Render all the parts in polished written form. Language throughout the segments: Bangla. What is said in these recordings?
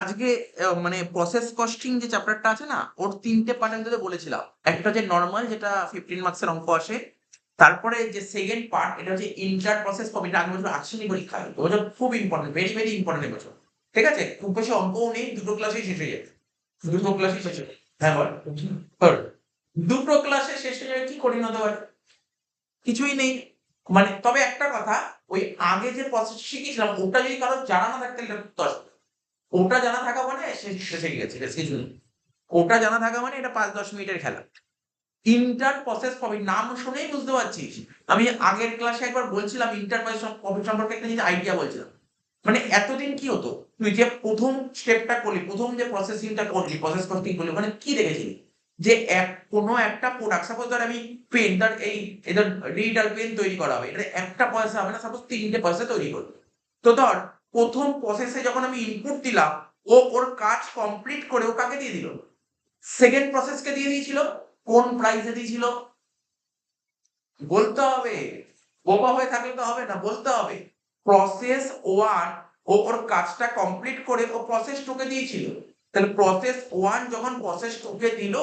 আজকে মানে প্রসেস কস্টিং যে চ্যাপ্টারটা আছে না, ওর ৩ টে পার্ট আমি তোদের বলেছিলাম। একটা হচ্ছে নরমাল, যেটা 15 মার্কসের অঙ্ক আসে। তারপরে যে সেকেন্ড পার্ট, এটা হচ্ছে ইন্টার প্রসেস প্রফিট। আগের বছর আসেনি পরীক্ষায়, এবছর খুব ইম্পর্টেন্ট, ভেরি ভেরি ইম্পর্টেন্ট এবছর। ঠিক আছে, খুব বেশি অঙ্কও নেই, দুটো ক্লাসেই শেষ হয়ে যাবে। দুটো ক্লাসেই শেষ হয়ে যাবে। হ্যাঁ বল। দুটো ক্লাসে শেষ হয়ে যাবে, কি কঠিন হতে পারে? কিছুই নেই। মানে তবে একটা কথা, ওই আগে যে প্রসেস শিখেছিলাম ওটা যদি কারো জানা না থাকতে, এটা করতে আসবে। ওটা জানা থাকা মানে শেষে গেছে, কিছু নেই। ওটা জানা থাকা মানে এটা ৫-১০ মিনিটের খেলা। ইন্টার প্রসেস প্রফিট নাম শুনেই বুঝতে পারছিস। আমি আগের ক্লাসে একবার বলছিলাম ইন্টার প্রসেস প্রফিট সম্পর্কে একটা জিনিস আইডিয়া বলছিলাম। মানে এতদিন কি হতো, তুই যে প্রথম স্টেপটা করলি, প্রথম যে প্রসেসিংটা করলি, প্রসেস কস্টিং করলি, মানে কি দেখেছিলি? যে কোনো একটা প্রোডাক্ট, সাপোজ ধর আমি পেন, ধর এই এদের রিডার পেন তৈরি করা হবে, এটা একটা পয়সা হবে না, সাপোজ ৩টে পয়সা তৈরি করবে। তো ধর প্রথম প্রসেসে যখন আমি ইনপুট দিলাম, ও ওর কাজ কমপ্লিট করে ও কাকে দিয়ে দিল? সেকেন্ড প্রসেসকে দিয়ে দিয়েছিল। কোন প্রাইসে দিয়েছিল? বলতে হবে। বোকা হয়ে থাকলে তো হবে না, বলতে হবে। প্রসেস ওয়ান ও ওর কাজটা কমপ্লিট করে ও প্রসেস টুকে দিয়েছিল। তাহলে প্রসেস ওয়ান যখন প্রসেস টুকে দিল,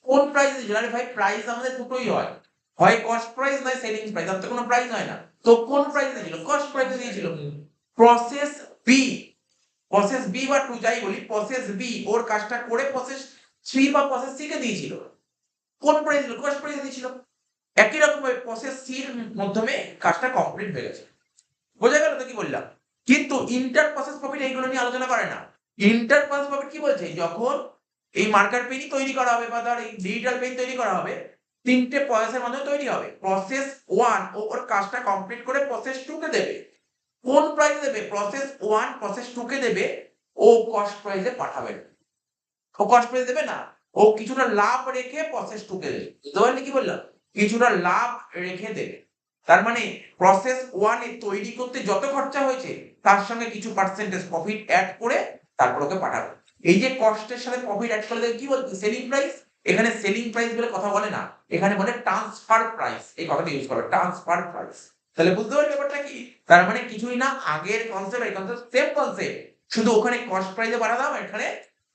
কোন প্রাইস দিয়েছিল? আরে ভাই, প্রাইস আমাদের দুটোই হয়, হয় কস্ট প্রাইস নয় সেলিং প্রাইস, আর তো কোনো প্রাইস হয় না। তো কোন প্রাইস দিয়েছিল? কস্ট প্রাইস দিয়েছিল। প্রসেস বি, প্রসেস বি বা টু যাই বলি, প্রসেস বি ওর কাজটা করে প্রসেস থ্রি বা প্রসেস সি কে দিয়েছিল। কোন প্রাইস দিল? কস্ট প্রাইস দিয়েছিল। একই রকম ভাবে প্রসেস সি এর মাধ্যমে কাজটা কমপ্লিট হয়ে গেছে। বোঝা গেল তো কি বললাম? কিন্তু ইন্টার প্রসেস প্রফিট এইগুলো নিয়ে আলোচনা করে না। ইন্টার প্রসেস প্রফিট কি বলছে? যখন এই মার্কার পেনই তৈরি করা হবে বা ধর এই ডিজিটাল পেন তৈরি করা হবে, ৩টে প্রসেসের মাধ্যমে তৈরি হবে। প্রসেস ওয়ান ও ওর কাজটা কমপ্লিট করে প্রসেস টু কে দেবে। কোন প্রাইসে দেবে? প্রসেস ওয়ান প্রসেস টু কে দেবে, ও কস্ট প্রাইসে পাঠাবে। ও কস্ট প্রাইস দেবে না, ও কিছুটা লাভ রেখে প্রসেস টু কে দেবে। বুঝতে পারলি কি বললাম? কিছুটা লাভ রেখে দেবে। তার মানে প্রসেস ওয়ান এ তৈরি করতে যত খরচা হয়েছে, তার সঙ্গে কিছু পার্সেন্টেজ প্রফিট অ্যাড করে তারপর ওকে পাঠাবে। এই যে কস্টের সাথে প্রফিট অ্যাড করে দেবে, কি বলছে? Selling price. এখানে সেলিং প্রাইস বলে কথা বলে না, এখানে বলে ট্রান্সফার প্রাইস, এই কথাটা ইউজ করে, ট্রান্সফার প্রাইস। তাহলে বুঝতে পারলি ব্যাপারটা কি? তার মানে কিছুই না, আগের কনসেপ্ট এই কনসেপ্ট সেম কনসেপ্ট, শুধু ওখানে কস্ট প্রাইসে পাঠালাম, এখানে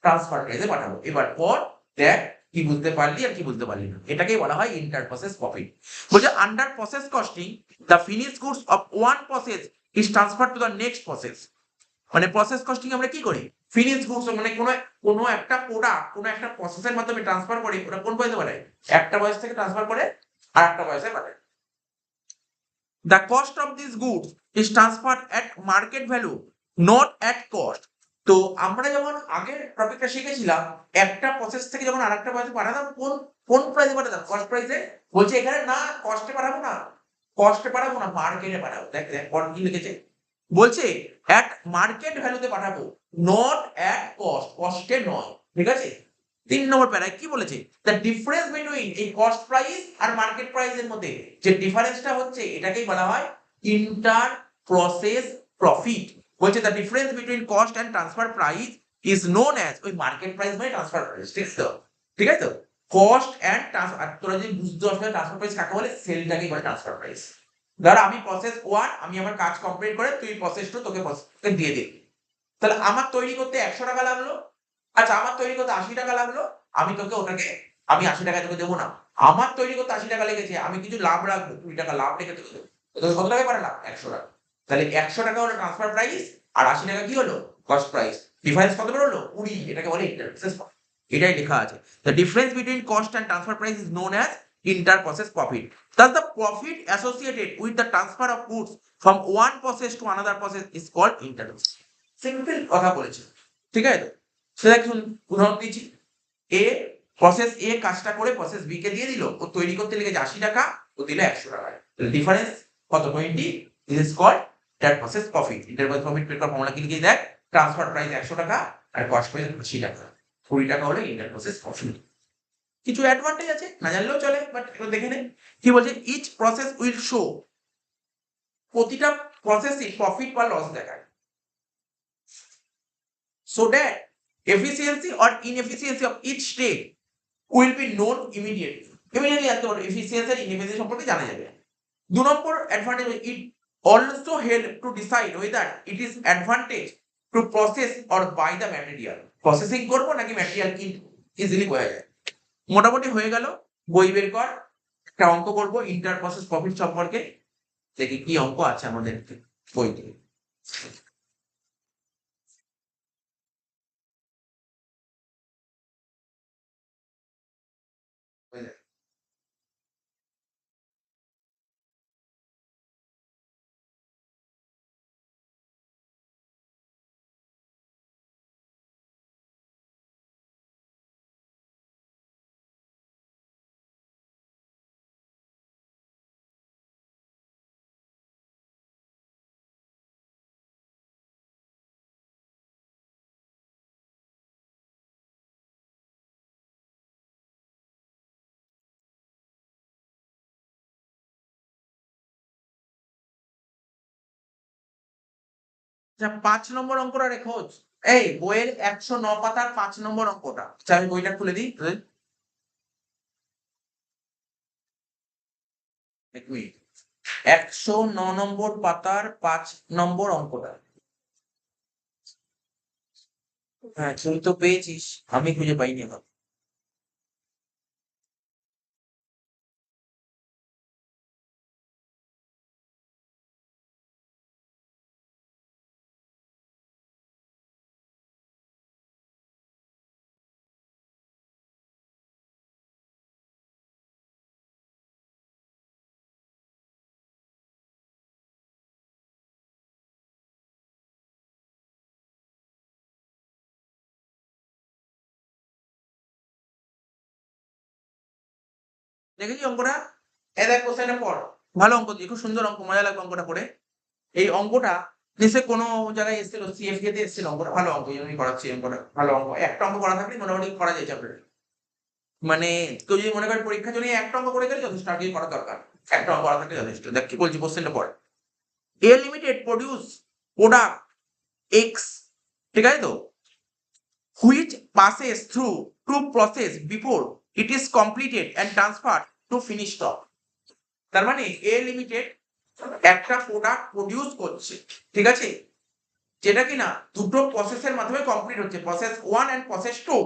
ট্রান্সফার প্রাইসে পাঠাবো। এবার পর দেখ কি বুঝতে পারলি আর কি বুঝতে পারলি না। এটাকেই বলা হয় ইন্টার প্রসেস প্রফিট। বলছে under process costing the finished goods of one process is transferred to the next process। মানে প্রসেস কস্টিং আমরা কি করি? ফিনিশড গুডস মানে কোনো একটা প্রোডাক্ট কোনো একটা প্রসেসের মাধ্যমে ট্রান্সফার করি, ওটা কোন পয়সা পাঠায়? একটা পয়সা থেকে ট্রান্সফার করে আর একটা পয়সায় পাঠায়। The cost of these goods is transferred at market value, not at cost। তো আমরা যখন আগের টপিকটা শিখেছিলাম, একটা প্রসেস থেকে যখন আরেকটা পয়সা পাঠাতাম, কোন কোন প্রাইসে পাঠাতাম? কস্ট প্রাইসে। বলছে এখানে না, কস্টে পাঠাবো না, কস্টে পাঠাবো না, মার্কেটে পাঠাবো। দেখ দেখ কোন কি লিখেছে, বলছে অ্যাট মার্কেট ভ্যালুতে পাঠাবো, নট অ্যাট কস্ট, কস্টে নয়। ঠিক আছে, ৩ নম্বর প্যারায় কি বলেছে? দ্য ডিফারেন্স বিটুইন এই কস্ট প্রাইস আর মার্কেট প্রাইসের মধ্যে যে ডিফারেন্সটা হচ্ছে, এটাকেই বলা হয় ইন্টার প্রসেস প্রফিট। বলছে the difference between cost and transfer price is known as, ওই মার্কেট প্রাইস মানে ট্রান্সফার প্রাইস। ঠিক তো? ঠিক আছে তো? কস্ট এন্ড ট্রান্সফার, তোরা যদি বুঝতে অসুবিধা, ট্রান্সফার প্রাইস কাকে বলে? সেলটাকেই বলে ট্রান্সফার প্রাইস। ধর আমি প্রসেস ওয়ান, আমি আমার কাজ কমপ্লিট করে তুই প্রসেস টু তোকে দিয়ে দিই। তাহলে আমার তৈরি করতে ১০০ টাকা লাগলো। আচ্ছা, আমার তৈরি করতে ৮০ টাকা লাগলো। আমি তোকে ওটাকে, আমি ৮০ টাকা তোকে দেবো না। আমার তৈরি করতে ৮০ টাকা লেগেছে, আমি কিছু লাভ রাখবো, ২০ টাকা লাভ রেখে তোকে দেবো। তোকে কত টাকায় পাঠালাম? ১০০ টাকা। তাহলে ১০০ টাকা হলো ট্রান্সফার প্রাইস, আর ৮০ টাকা কি হলো? Cost price. ডিফারেন্স কত বের হলো? ২০। এটাকে বলে ইন্টার প্রসেস প্রফিট। এটাই লেখা আছে। The difference between cost and transfer price is known as inter process profit. Thus the profit associated with the transfer of goods from one process to another process is called inter। Simple কথা বলেছে। ঠিক আছে তো? সেটা শুন, উদাহরণ দিচ্ছি। এ প্রসেস এ কাজটা করে প্রসেস বি কে দিয়ে দিল, ও তৈরি করতে লেগেছে ৮০ টাকা, ও দিল ১০০ টাকা। ডিফারেন্স কত? 20। This is called that process profit. Inter process profit বের করার ফর্মুলা কি লিখে দেখ, ট্রান্সফার প্রাইস ১০০ টাকা আর কস্ট প্রাইস ৮০ টাকা। ২০ টাকা হলো ইন্টার প্রসেস প্রফিট। কিছু অ্যাডভান্টেজ আছে, না জানলেও চলে, বাট একটু দেখে নে। কি বলছে? ইচ প্রসেস উইল শো, প্রতিটা প্রসেসই প্রফিট বা লস দেখায়। So that efficiency or inefficiency of each step will be known immediately। Immediately জানতে পারবো এফিসিয়েন্সি আর ইনএফিসিয়েন্সি সম্পর্কে জানা যাবে। ২ নম্বর advantage, it also help to decide whether it is advantage to process or buy the material. Processing করবো নাকি ম্যাটেরিয়াল কিনবো, ইজিলি বোঝা যায়। মোটামুটি হয়ে গেল। বই বের কর, একটা অঙ্ক করবো ইন্টার প্রসেস প্রফিট সম্পর্কে। দেখি কি অঙ্ক আছে আমাদের বইতে। আচ্ছা, 5 নম্বর অঙ্কটা রেখো। এই বইয়ের 109 পাতার 5 নম্বর অঙ্কটা। আচ্ছা, আমি বইটা খুলে দিই। এক মিনিট। 109 নম্বর পাতার 5 নম্বর অঙ্কটা। হ্যাঁ, তুই তো পেয়েছিস, আমি খুঁজে পাইনি এখন। দেখেছি অঙ্কটা? এ দেখ কোশ্চেনটা পড়। ভালো অঙ্ক দিয়ে, খুব সুন্দর অঙ্ক, মজা লাগবে অঙ্কটা পড়ে। এই অঙ্কটা নিশ্চয় কোনো জায়গায় এসেছিল, সিএফকে তে এসেছিল অঙ্কটা। ভালো অঙ্ক, এই জন্যই করাচ্ছি অঙ্কটা। ভালো অঙ্ক, একটা অঙ্ক করা থাকলে মোটামুটি করা যায় চ্যাপ্টারে। মানে কেউ যদি মনে করেন পরীক্ষার জন্য একটা অঙ্ক করে গেলে যথেষ্ট, আর কিছু করা দরকার। একটা অঙ্ক করা থাকলে যথেষ্ট। দেখ কি বলছি, কোশ্চেনটা পড়। A limited produce product x, ঠিক আছে তো, which passes through two process before it is completed and transferred to finished stock। তার মানে এ লিমিটেড একটা প্রোডাক্ট প্রডিউস করছে, ঠিক আছে, যেটা কিনা দুটো প্রসেসের মাধ্যমে কমপ্লিট হচ্ছে, প্রসেস 1 এন্ড প্রসেস 2,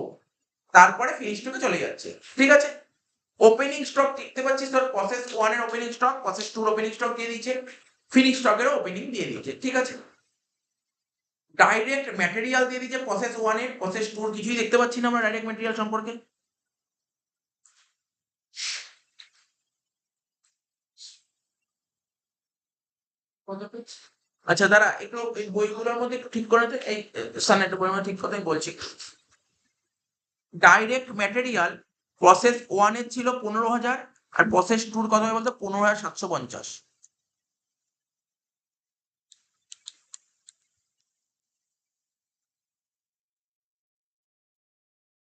তারপরে ফিনিশ স্টকে চলে যাচ্ছে, ঠিক আছে। ওপেনিং স্টক দেখতে পাচ্ছিস, তোর প্রসেস 1 এর ওপেনিং স্টক, প্রসেস 2 এর ওপেনিং স্টক দিয়ে দিয়েছে, ফিনিশ স্টকেরও ওপেনিং দিয়ে দিয়েছে, ঠিক আছে। ডাইরেক্ট ম্যাটেরিয়াল দিয়ে দিয়েছে প্রসেস 1 এর, প্রসেস 2 এর কিছুই দেখতে পাচ্ছি না আমরা ডাইরেক্ট ম্যাটেরিয়াল সম্পর্কে। আচ্ছা দাঁড়া, একটু এই বইগুলোর মধ্যে একটু ঠিক করে দে, এই সামনে একটা বইয়ের মধ্যে ঠিক কথাই বলছি। ডাইরেক্ট ম্যাটেরিয়াল প্রসেস 1 এর ছিল 15,000, আর প্রসেস 2 এর কথা বলতে 15,750,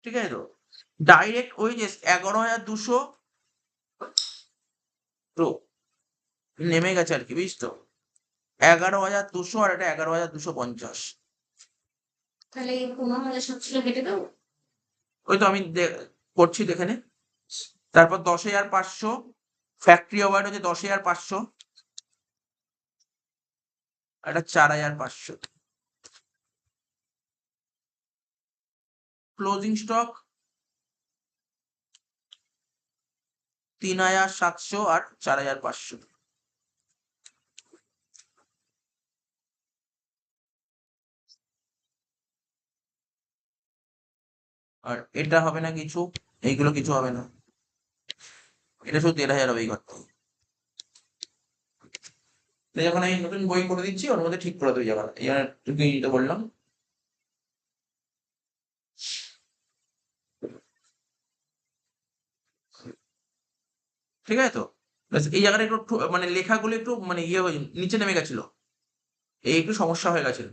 ঠিক আছে তো। ডাইরেক্ট ওয়েজেস 11,200, তো নেমে গেছে আর কি, বুঝছো তো। 11,200 আর এটা 11,250। তাহলে 15,700 কেটে দেবো। ওই তো আমি করছি দেখে নে। তারপর 10,500 ফ্যাক্টরি ওভারহেড হচ্ছে 10,500, আর এটা 4,500। ক্লোজিং স্টক 3,700 আর 4,500। আর এটা হবে না কিছু, এইগুলো কিছু হবে না, এটা শুধু 1,500 হবে এই ঘরটা। যখন আমি নতুন বই করে দিচ্ছি ওর মধ্যে ঠিক করে দেবো জায়গাটা, এই জন্য তুই নিতে বললাম। ঠিক আছে তো। ব্যাস এই জায়গাটা একটু মানে লেখাগুলো একটু মানে ইয়ে হয়ে নিচে নেমে গেছিল, এই একটু সমস্যা হয়ে গেছিল।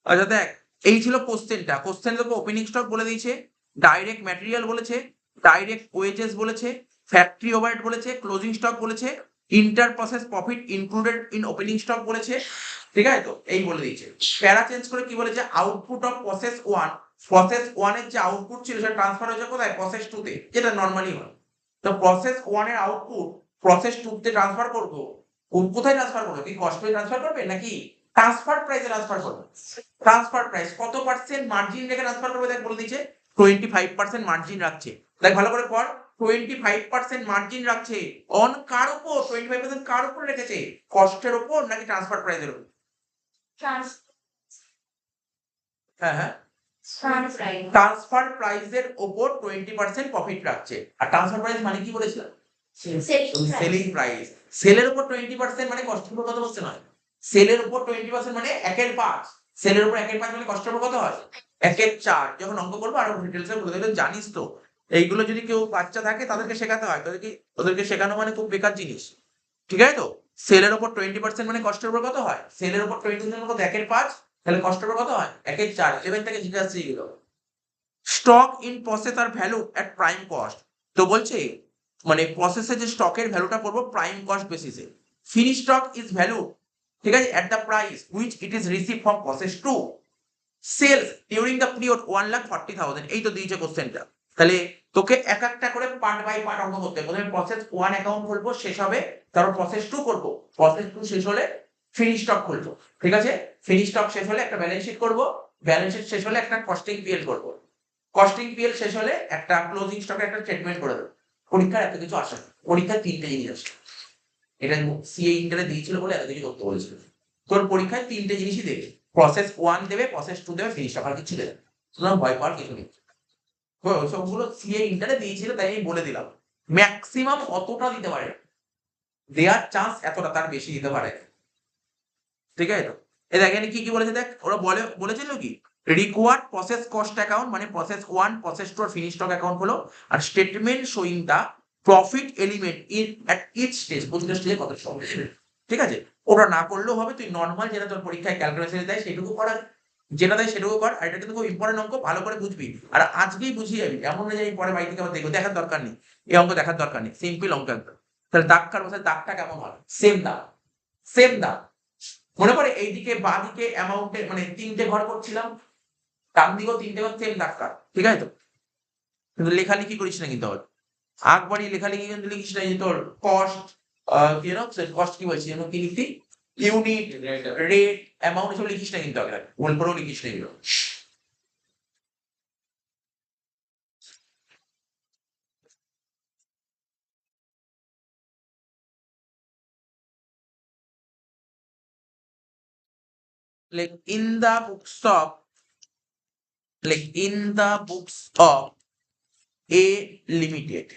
আচ্ছা দেখ, এই ছিল কোশ্চেনটা। কোশ্চেন তোকে ওপেনিং স্টক বলে দিয়েছে, ডাইরেক্ট ম্যাটেরিয়াল বলেছে, ডাইরেক্ট ওয়েজেস বলেছে, ফ্যাক্টরি ওভারহেড বলেছে, ক্লোজিং স্টক বলেছে, inter process profit included in opening stock বলেছে, ঠিক আছে তো, এই বলে দিয়েছে। প্যারা চেঞ্জ করে কি বলেছে, আউটপুট অফ প্রসেস 1, প্রসেস 1 এর যে আউটপুট ছিল সেটা ট্রান্সফার হয়েছে কোথায়, প্রসেস 2 তে, যেটা নরমালি হয়। তো প্রসেস 1 এর আউটপুট প্রসেস 2 তে ট্রান্সফার করবো, কোথায় ট্রান্সফার করবে, কি কস্টে ট্রান্সফার করবে নাকি ট্রান্সফার প্রাইসে ট্রান্সফার করবে। ট্রান্সফার প্রাইস কত পার্সেন্ট মার্জিন রেখে ট্রান্সফার করবে দেখ বলে দিচ্ছে 25% মার্জিন রাখছে। দেখ ভালো করে পড়, 25% মার্জিন রাখছে অন কার উপর, 25% কার উপর রেখেছে, কস্টের উপর নাকি ট্রান্সফার প্রাইসের উপর? হ্যাঁ হ্যাঁ, ট্রান্সফার প্রাইসের উপর 20% প্রফিট রাখছে। আর ট্রান্সফার প্রাইস মানে কি বলেছিলাম? Selling price. সেলের উপর 20% মানে কস্টের উপর কত বলছে নয়, সেলের উপর 20% মানে 1/5, সেলের উপর 1/5 মানে কস্টের উপর কত হয় 1/4। যখন অঙ্ক করবো আরো ডিটেইলসে বলে দেবে, জানিস তো এইগুলো যদি কেউ বাচ্চা থাকে তাদেরকে শেখাতে হয়, ওদেরকে শেখানো মানে খুব বেকার জিনিস, ঠিক আছে তো? সেলের উপর 20% মানে কস্টের উপর কত হয়, সেলের উপর 20% মানে কত 1/5, তাহলে কস্টের উপর কত হয় 1/4। 11 থেকে জিজ্ঞাসা এগুলো। স্টক ইন প্রসেস আর ভ্যালু এট প্রাইম কস্ট, তো বলছে মানে প্রসেসে যে স্টকের ভ্যালুটা করবো প্রাইম কস্ট বেসিসে। ফিনিশ স্টক ইজ ভ্যালু, ঠিক আছে, at the price which it is receive from process to sales during the period 1,40,000। এই তো দিয়েছে কোশ্চেনটা। তাহলে তোকে এক একটা করে পার্ট বাই পার্ট অঙ্ক করতে হবে। প্রথমে প্রসেস 1 অ্যাকাউন্ট খুলবো, শেষ হবে, তারপর প্রসেস 2 করবো, প্রসেস 2 শেষ হলে ফিনিশ স্টক খুলবো, ঠিক আছে? ফিনিশ স্টক শেষ হলে একটা ব্যালেন্স শিট করবো, ব্যালেন্স শিট শেষ হলে একটা কস্টিং পিএল করবো, কস্টিং পিএল শেষ হলে একটা ক্লোজিং স্টকের একটা স্টেটমেন্ট করে দেবো। পরীক্ষার এত কিছু আসে না, পরীক্ষায় 3টে জিনিস আসে। এটা সিএ ইন্টারে দিয়েছিল বলে এত কিছু করতে বলেছিল। তোর পরীক্ষায় 3টে জিনিসই দেবে, প্রসেস 1 দেবে, প্রসেস 2 দেবে, ফিনিশ স্টক, আর কিছু দেবে না। সুতরাং ভয় পাওয়ার কিছু নেই। সবগুলো সিএ ইন্টারে দিয়েছিল তাই আমি বলে দিলাম, ম্যাক্সিমাম অতটা দিতে পারে, দেওয়ার চান্স এতটা, তার বেশি দিতে পারে, ঠিক আছে তো? এ দেখ এখানে কি কি বলেছে দেখ, ওরা বলেছিল কি রিকোয়ার্ড প্রসেস কস্ট অ্যাকাউন্ট মানে প্রসেস 1, প্রসেস 2 আর ফিনিশ স্টক অ্যাকাউন্ট হলো, আর statement showing the profit element in at each stage, প্রতিটা স্টেজে কত সময়, ঠিক আছে? ওটা না করলেও হবে, তুই নর্মাল যেটা তোর পরীক্ষায় ক্যালকুলেশনে দেয় সেটুকু কর, যেটা দেয় সেটুকু কর। আর এটা কিন্তু খুব ইম্পর্টেন্ট অঙ্ক, ভালো করে বুঝবি, আর আজকেই বুঝিয়ে যাবি, এমন না যে আমি পরে বাড়ি থেকে আবার দেখবো, দেখার দরকার নেই, এই অঙ্ক দেখার দরকার নেই, সিম্পল অঙ্ক একদম। তাহলে দাগ কার বসে, দাগটা কেমন হয়, সেম দাগ, সেম দাগ। মনে পড়ে এইদিকে বাঁ দিকে অ্যামাউন্টে মানে 3টে ঘর করছিলাম, ডান দিকেও 3টে ঘর, সেম দাগ কার, ঠিক আছে তো? কিন্তু লেখালেখি করিস না কিন্তু আবার, আগ বাড়িয়ে লেখালেখি কিন্তু লিখিস না, যে তোর কস্ট, কি জানো কস্ট কি বলছি যেন, কি লিখতি, ইউনিট, রেট, অ্যামাউন্ট, এসব লিখিস না কিন্তু আগে, ভুল করেও লিখিস না এগুলো। Like in the books of, like in the books of A limited,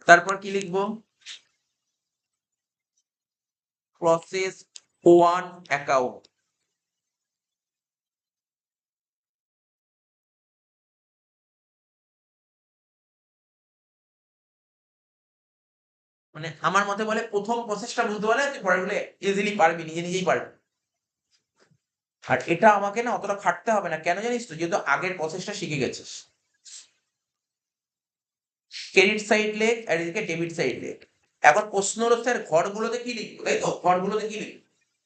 তারপর কি লিখবো, প্রসেস 1 অ্যাকাউন্ট, মানে আমার মতে বলে প্রথম প্রসেসটা বুঝতে পারলে তুই পরেরগুলো ইজিলি পারবি, নিজে নিজেই পারবি। আর এটা আমাকে না অতটা খাটতে হবে না, কেন জানিস তো, যেহেতু আগের প্রসেসটা শিখে গেছিস। ক্রেডিট সাইড লেখ আর এদিকে ডেবিট সাইড লেখ। এখন প্রশ্ন হলো স্যার ঘরগুলোতে কি লিখবো, তাই তো? ঘরগুলোতে কি লিখবো,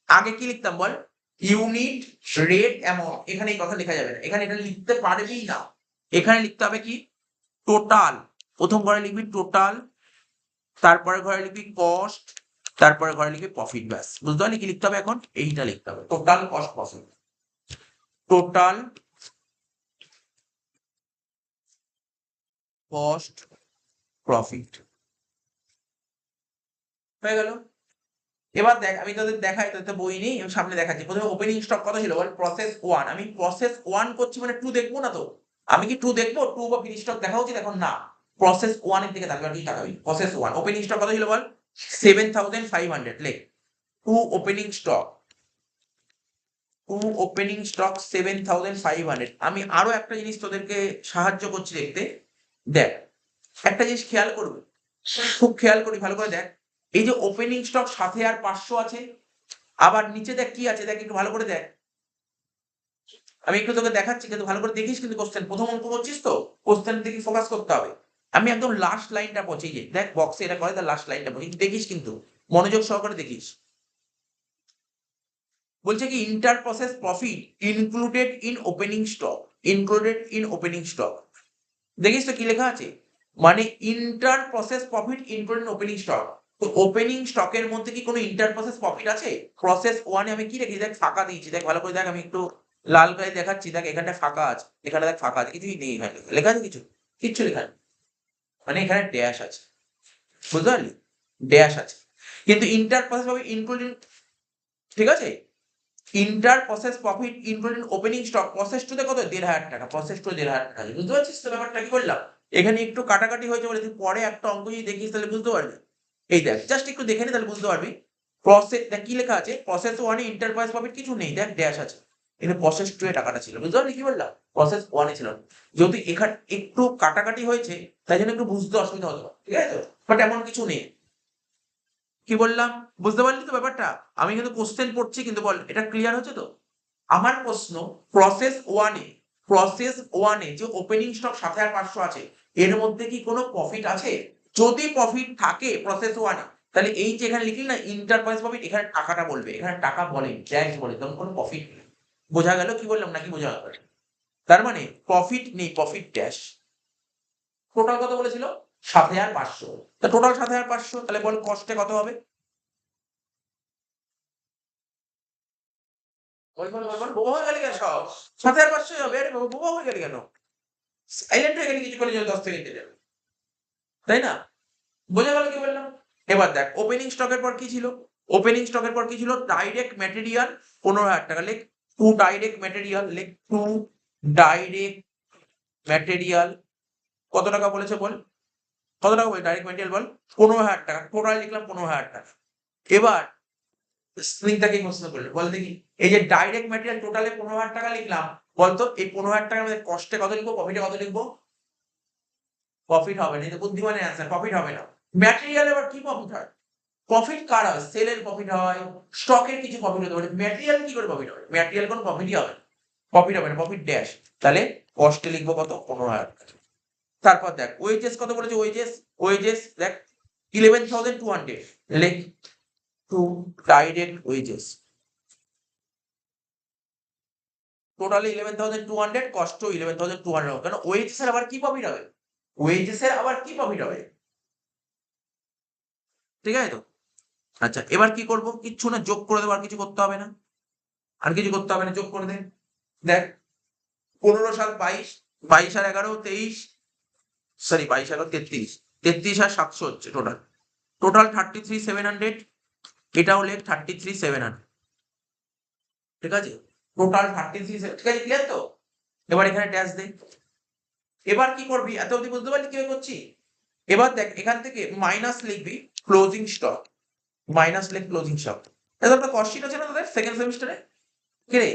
আগে কি লিখতাম বল, ইউনিট, রেট, অ্যামাউন্ট, এখানে এই কথা লেখা যাবে না, এখানে এটা লিখতে পারবেই না। এখানে লিখতে হবে কি টোটাল, প্রথম ঘরে লিখবি টোটাল, তারপরে ঘরে লিখবি কস্ট, তারপরে ঘরে লিখবি প্রফিট, ব্যাস। বুঝতে পারলি কি লিখতে হবে এখন, এইটা লিখতে হবে, total cost profit, total cost profit, হয়ে গেল। এবার দেখ আমি তোদের দেখাই, তোদের তো বই নেই, আমি সামনে দেখাচ্ছি। প্রথমে ওপেনিং স্টক কত ছিল বল, প্রসেস 1, আমি প্রসেস 1 করছি মানে 2 দেখবো না তো, আমি কি 2 দেখবো, 2 বা ফিনিশ স্টক দেখা উচিত এখন না, প্রসেস 1 এর দিকে তাকাবি, তাকাবি প্রসেস 1 ওপেনিং স্টক কত ছিল বল, 7,500, লেখ 2 ওপেনিং স্টক, 2 ওপেনিং স্টক 7,500। আমি আরো একটা জিনিস তোদেরকে সাহায্য করছি দেখতে, দেখ একটা জিনিস খেয়াল করবি, খুব খেয়াল করি, ভালো করে দেখ, এই যে ওপেনিং স্টক সাথে আর 500 আছে, আবার নিচে দেখ কি আছে, দেখ একটু ভালো করে দেখ, আমি একটু তোকে দেখাচ্ছি কিন্তু ভালো করে দেখিস, কিন্তু কোশ্চেন প্রথম অঙ্ক করছিস তো, কোশ্চেন দিকে ফোকাস করতে হবে। আমি একদম লাস্ট লাইনটা পৌঁছে যে দেখ বক্সে এটা করে, তার লাস্ট লাইনটা পৌঁছে দেখিস, কিন্তু মনোযোগ সহকারে দেখিস। বলছে কি inter process profit included in opening stock, included in opening stock, দেখিস তো কি লেখা আছে, মানে inter process profit included in opening stock, তো ওপেনিং স্টকের মধ্যে কি কোনো ইন্টার প্রসেস প্রফিট আছে? প্রসেস ওয়ানে আমি কি রেখেছি দেখ, ফাঁকা দিয়েছি দেখ, ভালো করে দেখ, আমি একটু লাল গায়ে দেখাচ্ছি, দেখ এখানটা ফাঁকা আছে, এখানে দেখ ফাঁকা আছে, কিছুই নেই এখানে, লেখা আছে কিছু? কিচ্ছু লেখা নেই, মানে এখানে ড্যাশ আছে, বুঝতে পারলি? ড্যাশ আছে, কিন্তু ইন্টার প্রসেস প্রফিট ইনক্লুডিং, ঠিক আছে, inter process profit including opening stock process টুতে কত 1,500 টাকা, প্রসেস টু 1,500 টাকা, বুঝতে পারছিস তো ব্যাপারটা কি করলাম? এখানে একটু কাটাকাটি হয়েছে বলে তুই পরে একটা অঙ্ক যদি দেখিস তাহলে বুঝতে পারবি। এই দেখ জাস্ট একটু দেখে নে তাহলে বুঝতে পারবি। প্রসেস দেখ কি লেখা আছে, প্রসেস ওয়ানে ইন্টারপ্রাইজ প্রফিট কিছু নেই, দেখ ড্যাশ আছে, কিন্তু প্রসেস টু এ টাকাটা ছিল, বুঝতে পারলি কি বললাম? প্রসেস ওয়ানে ছিল না। যেহেতু এখানে একটু কাটাকাটি হয়েছে তাই জন্য একটু বুঝতে অসুবিধা হতে পারে, ঠিক আছে তো, বাট এমন কিছু নেই। কি বললাম বুঝতে পারলি তো ব্যাপারটা? আমি কিন্তু কোশ্চেন পড়ছি, কিন্তু বল এটা ক্লিয়ার হচ্ছে তো? আমার প্রশ্ন, প্রসেস ওয়ানে যে ওপেনিং স্টক 7,500 আছে, এর মধ্যে কি কোনো প্রফিট আছে? যদি প্রফিট থাকে প্রসেস ওয়ানে, তাহলে এই যে এখানে লিখলি না ইন্টারপ্রাইজ প্রফিট, এখানে টাকাটা বলবে, এখানে টাকা বলে ট্যাক্স বলে, তখন কোনো প্রফিট নেই। বোঝা গেল কি বললাম নাকি বোঝা গেল? তার মানে প্রফিট নেই, প্রফিট ড্যাশ। টোটাল কত বলেছিল? 7,500। তা টোটাল 7,500, তাহলে বল কস্টে কত হবে? বোবা হয়ে গেলে কেন সব? 7,500 হবে, আরে বাবা বোবা হয়ে গেলে কেন? সাইলেন্ট হয়ে গেলে কিছু করে যাবে 10 থেকে যাবে, তাই না? বোঝা গেল কি বললাম? এবার দেখ ওপেনিং স্টকের পর কি ছিল? ওপেনিং স্টকের পর কি ছিল? ডাইরেক্ট ম্যাটেরিয়াল 15,000 টাকা, লেখ টু ডাইরেক্ট ম্যাটেরিয়াল, লেখ টু ডাইরেক্ট ম্যাটেরিয়াল কত টাকা বলেছে বল? কত টাকা বলে ডাইরেক্ট ম্যাটেরিয়াল বল? 15,000 টাকা, টোটাল লিখলাম 15,000 টাকা। এবার স্ক্রিনটাকে প্রশ্ন করলে বল দেখি, এই যে ডাইরেক্ট ম্যাটেরিয়াল টোটালে 15,000 টাকা লিখলাম, বলতো এই 15,000 টাকার মধ্যে কস্টে কত লিখবো, প্রফিটে কত লিখবো? প্রফিট হবে না, এটা বুদ্ধিমানের অ্যান্সার, প্রফিট হবে না। ম্যাটেরিয়াল এবার কি প্রফিট হয়? প্রফিট কার হয়? সেলের প্রফিট হয়, স্টকের কিছু প্রফিট হতে পারে, ম্যাটেরিয়াল কি করে প্রফিট হবে? ম্যাটেরিয়াল কোনো প্রফিটই হবে না, প্রফিট হবে না, প্রফিট ড্যাশ। তাহলে কস্টে লিখবো কত? 15,000 টাকা। তারপর দেখ ওয়েজেস কত বলেছে, ওয়েজেস দেখ 11,200, লেখ to direct wages, totally 11,200, cost 11,200, কেন ওয়েজেস এর আবার কি প্রফিট হবে? ওয়েজেস এর আবার কি প্রফিট হবে? ঠিক আছে তো? আচ্ছা এবার কি করব? কিচ্ছু না, যোগ করে দেবো, আর কিছু করতে হবে না, আর কিছু করতে হবে না, যোগ করে দে। দেখ 15 7 22, 22 আর 11 23, সরি 22 11 33, 33 আর 700 হচ্ছে টোটাল, টোটাল 33,700, এটাও লেখ 33,700, ঠিক আছে? টোটাল 33, ঠিক আছে, ক্লিয়ার তো? এবার এখানে ড্যাশ দে। এবার কি করবি, এত অবধি বুঝতে পারলি কিভাবে করছি? এবার দেখ এখান থেকে মাইনাস লিখবি ক্লোজিং স্টক, মাইনাস লিখ ক্লোজিং স্টক। এটা একটা কস্ট শিট আছে না তোদের সেকেন্ড সেমিস্টারে? কে রে,